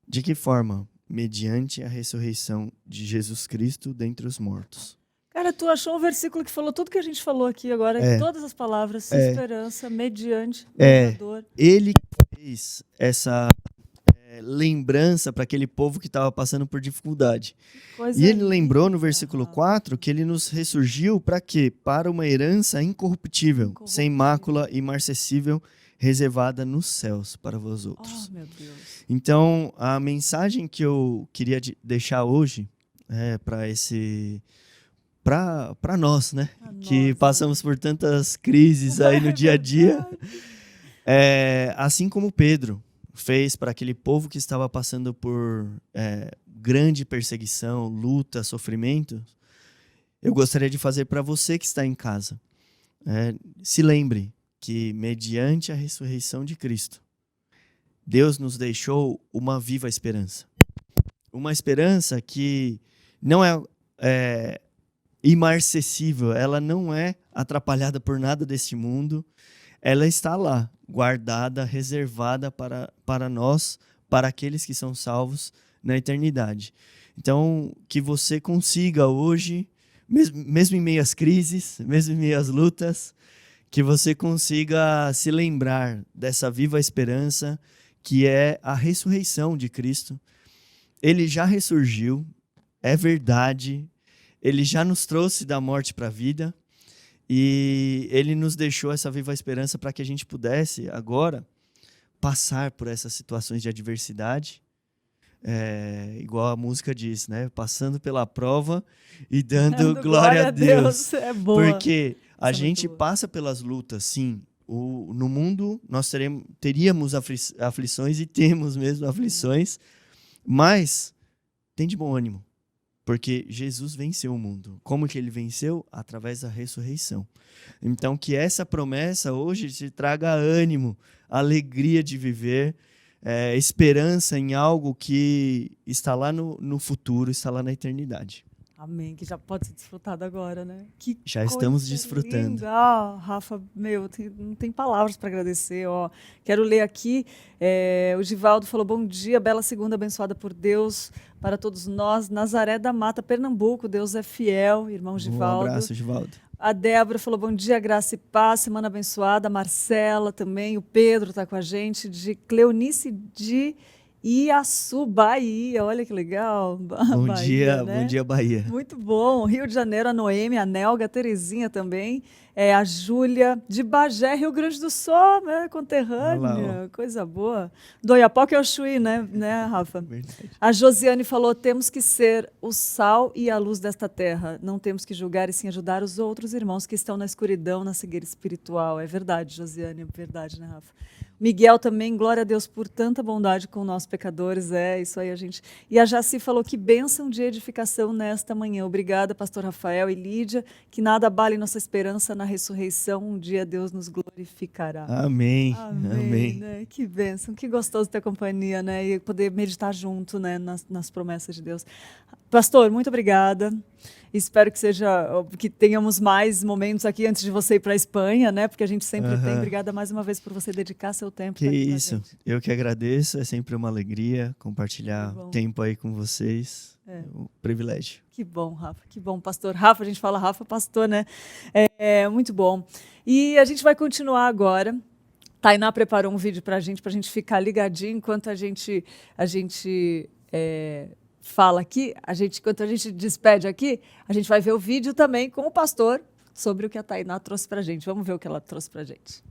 G: De que forma? Mediante a ressurreição de Jesus Cristo dentre os mortos.
A: Cara, tu achou um versículo que falou tudo que a gente falou aqui agora, em todas as palavras, esperança, mediante, mediador.
G: Ele fez essa lembrança para aquele povo que estava passando por dificuldade. E ele lembrou no versículo 4 que ele nos ressurgiu para quê? Para uma herança incorruptível, sem mácula, imarcessível, reservada nos céus para vós outros.
A: Oh, meu Deus.
G: Então, a mensagem que eu queria deixar hoje para nós, né? Que passamos por tantas crises aí no dia a dia. Assim como Pedro fez para aquele povo que estava passando por grande perseguição, luta, sofrimento, eu gostaria de fazer para você que está em casa. Se lembre que, mediante a ressurreição de Cristo, Deus nos deixou uma viva esperança. Uma esperança que não é imarcessível, ela não é atrapalhada por nada deste mundo, ela está lá, guardada, reservada para nós, para aqueles que são salvos na eternidade. Então, que você consiga hoje, mesmo em meio às crises, mesmo em meio às lutas, que você consiga se lembrar dessa viva esperança que é a ressurreição de Cristo. Ele já ressurgiu, é verdade, ele já nos trouxe da morte para a vida e ele nos deixou essa viva esperança para que a gente pudesse agora passar por essas situações de adversidade, igual a música diz, né? Passando pela prova e dando glória a Deus.
A: É boa.
G: Porque a
A: Essa é
G: gente
A: muito boa.
G: passa pelas lutas, sim. No mundo nós teríamos aflições e temos mesmo aflições, mas tem de bom ânimo, porque Jesus venceu o mundo. Como que ele venceu? Através da ressurreição. Então que essa promessa hoje te traga ânimo, alegria de viver, esperança em algo que está lá no futuro, está lá na eternidade.
A: Amém, que já pode ser desfrutado agora, né? Que
G: Já estamos
A: coisa
G: desfrutando.
A: linda. Ah, Rafa, não tem palavras para agradecer. Ó. Quero ler aqui, o Givaldo falou, bom dia, bela segunda abençoada por Deus para todos nós. Nazaré da Mata, Pernambuco, Deus é fiel, irmão Givaldo.
G: Um abraço, Givaldo.
A: A Débora falou, bom dia, graça e paz, semana abençoada. A Marcela também, o Pedro está com a gente, de Cleonice de Iaçu, Bahia, olha que legal.
G: Bom
A: Bahia,
G: dia,
A: né?
G: bom dia, Bahia.
A: Muito bom. Rio de Janeiro, a Noêmia, a Nelga, a Terezinha também. A Júlia, de Bagé, Rio Grande do Sul, né? Conterrânea, coisa boa. Do Oiapoque é o Chuí, né, Rafa?
G: Verdade.
A: A Josiane falou, temos que ser o sal e a luz desta terra. Não temos que julgar e sim ajudar os outros irmãos que estão na escuridão, na cegueira espiritual. É verdade, Josiane, é verdade, né, Rafa? Miguel também, glória a Deus por tanta bondade com nós pecadores, isso aí a gente... E a Jaci falou que bênção de edificação nesta manhã. Obrigada, pastor Rafael e Lídia, que nada abale nossa esperança na ressurreição, um dia Deus nos glorificará.
G: Amém,
A: Amém.
G: amém.
A: Né? Que bênção, que gostoso ter companhia, né? E poder meditar junto, né? nas promessas de Deus. Pastor, muito obrigada. Espero que tenhamos mais momentos aqui antes de você ir para a Espanha, né? Porque a gente sempre tem. Obrigada mais uma vez por você dedicar seu tempo.
G: Que isso, eu que agradeço. É sempre uma alegria compartilhar tempo aí com vocês. É um privilégio.
A: Que bom, Rafa. Que bom, pastor Rafa. A gente fala Rafa, pastor, né? Muito bom. E a gente vai continuar agora. Tainá preparou um vídeo para a gente ficar ligadinho enquanto a gente fala aqui, enquanto a gente despede aqui, a gente vai ver o vídeo também com o pastor sobre o que a Tainá trouxe para a gente. Vamos ver o que ela trouxe para a gente.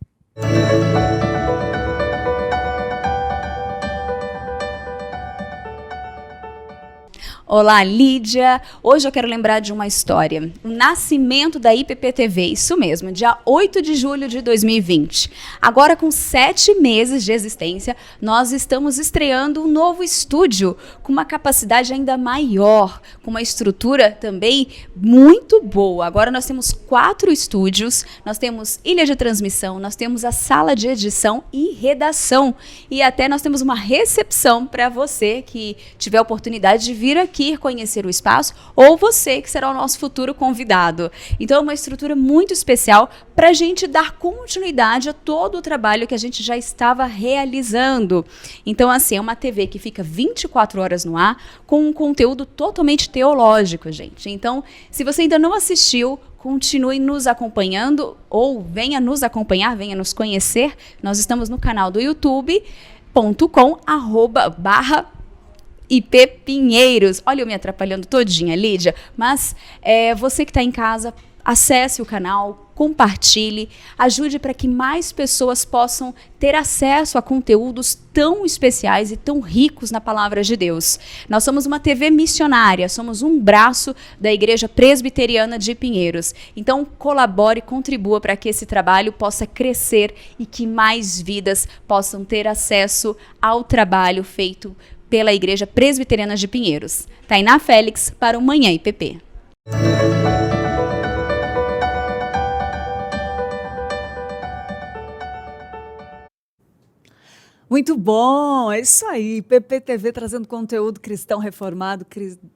H: Olá, Lídia. Hoje eu quero lembrar de uma história. O nascimento da IPP-TV, isso mesmo, dia 8 de julho de 2020. Agora, com 7 meses de existência, nós estamos estreando um novo estúdio com uma capacidade ainda maior, com uma estrutura também muito boa. Agora nós temos 4 estúdios, nós temos ilha de transmissão, nós temos a sala de edição e redação. E até nós temos uma recepção para você que tiver a oportunidade de vir aqui conhecer o espaço, ou você que será o nosso futuro convidado. Então é uma estrutura muito especial para a gente dar continuidade a todo o trabalho que a gente já estava realizando. Então assim, é uma TV que fica 24 horas no ar, com um conteúdo totalmente teológico, gente. Então, se você ainda não assistiu, continue nos acompanhando, ou venha nos acompanhar, venha nos conhecer. Nós estamos no canal do youtube.com/IP Pinheiros. Olha eu me atrapalhando todinha, Lídia. Mas você que está em casa, acesse o canal, compartilhe, ajude para que mais pessoas possam ter acesso a conteúdos tão especiais e tão ricos na palavra de Deus. Nós somos uma TV missionária, somos um braço da Igreja Presbiteriana de Pinheiros. Então colabore, contribua para que esse trabalho possa crescer e que mais vidas possam ter acesso ao trabalho feito pela Igreja Presbiteriana de Pinheiros. Tainá Félix para o Manhã IPP.
A: Muito bom, é isso aí. PPTV trazendo conteúdo cristão reformado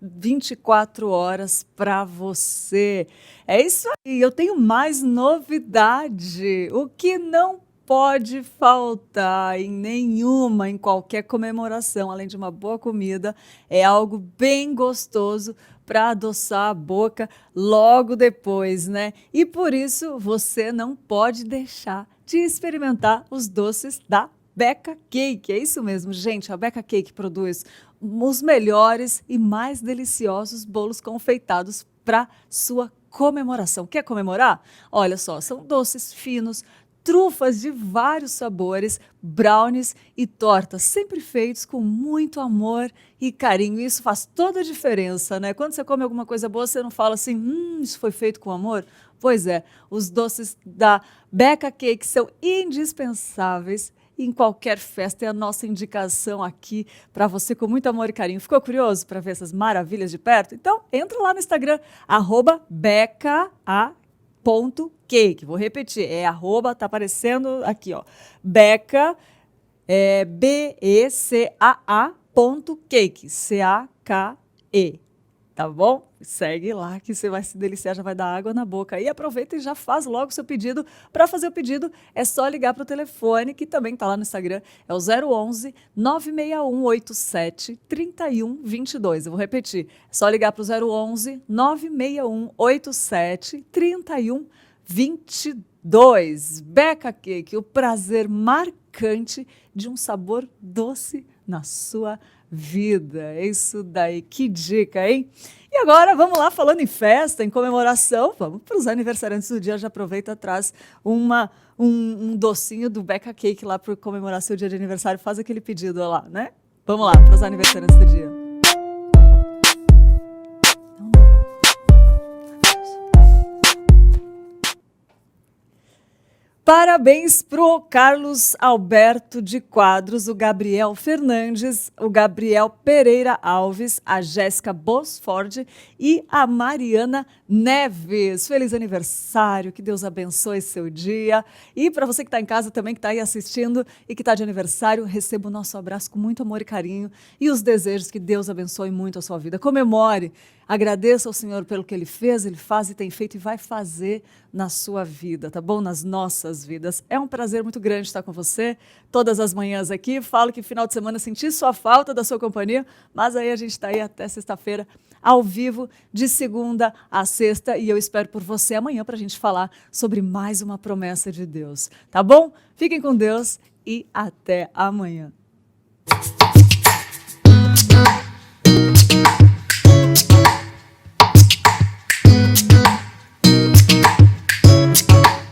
A: 24 horas para você. É isso aí, eu tenho mais novidade. O que não pode faltar em qualquer comemoração, além de uma boa comida, é algo bem gostoso para adoçar a boca logo depois, né? E por isso você não pode deixar de experimentar os doces da Beca Cake. É isso mesmo, gente. A Beca Cake produz os melhores e mais deliciosos bolos confeitados para sua comemoração. Quer comemorar? Olha só, são doces finos, trufas de vários sabores, brownies e tortas, sempre feitos com muito amor e carinho. Isso faz toda a diferença, né? Quando você come alguma coisa boa, você não fala assim, isso foi feito com amor? Pois é, os doces da Beca Cake são indispensáveis em qualquer festa. É a nossa indicação aqui para você com muito amor e carinho. Ficou curioso para ver essas maravilhas de perto? Então, entra lá no Instagram, @becaa.cake. Vou repetir, tá aparecendo aqui, ó. Beca, BECAA.cake, CAKE. Tá bom? Segue lá que você vai se deliciar, já vai dar água na boca. E aproveita e já faz logo o seu pedido. Para fazer o pedido, é só ligar para o telefone, que também está lá no Instagram. É o 011 96187 3122. Eu vou repetir. É só ligar para o 011 96187 3122. Beca Cake, o prazer marcante de um sabor doce na sua vida. É isso daí, que dica, hein? E agora, vamos lá, falando em festa, em comemoração, vamos para os aniversariantes do dia. Já aproveita, traz um docinho do Beca Cake lá para comemorar seu dia de aniversário. Faz aquele pedido lá, né? Vamos lá, para os aniversariantes do dia. Parabéns pro Carlos Alberto de Quadros, o Gabriel Fernandes, o Gabriel Pereira Alves, a Jéssica Bosford e a Mariana Neves. Feliz aniversário, que Deus abençoe seu dia. E para você que está em casa também, que está aí assistindo e que está de aniversário, receba o nosso abraço com muito amor e carinho e os desejos que Deus abençoe muito a sua vida. Comemore, agradeça ao Senhor pelo que Ele fez, Ele faz e tem feito e vai fazer na sua vida, tá bom? Nas nossas vidas. É um prazer muito grande estar com você todas as manhãs aqui. Falo que final de semana senti sua falta da sua companhia, mas aí a gente está aí até sexta-feira, ao vivo, de segunda a sexta, e eu espero por você amanhã para a gente falar sobre mais uma promessa de Deus, tá bom? Fiquem com Deus e até amanhã.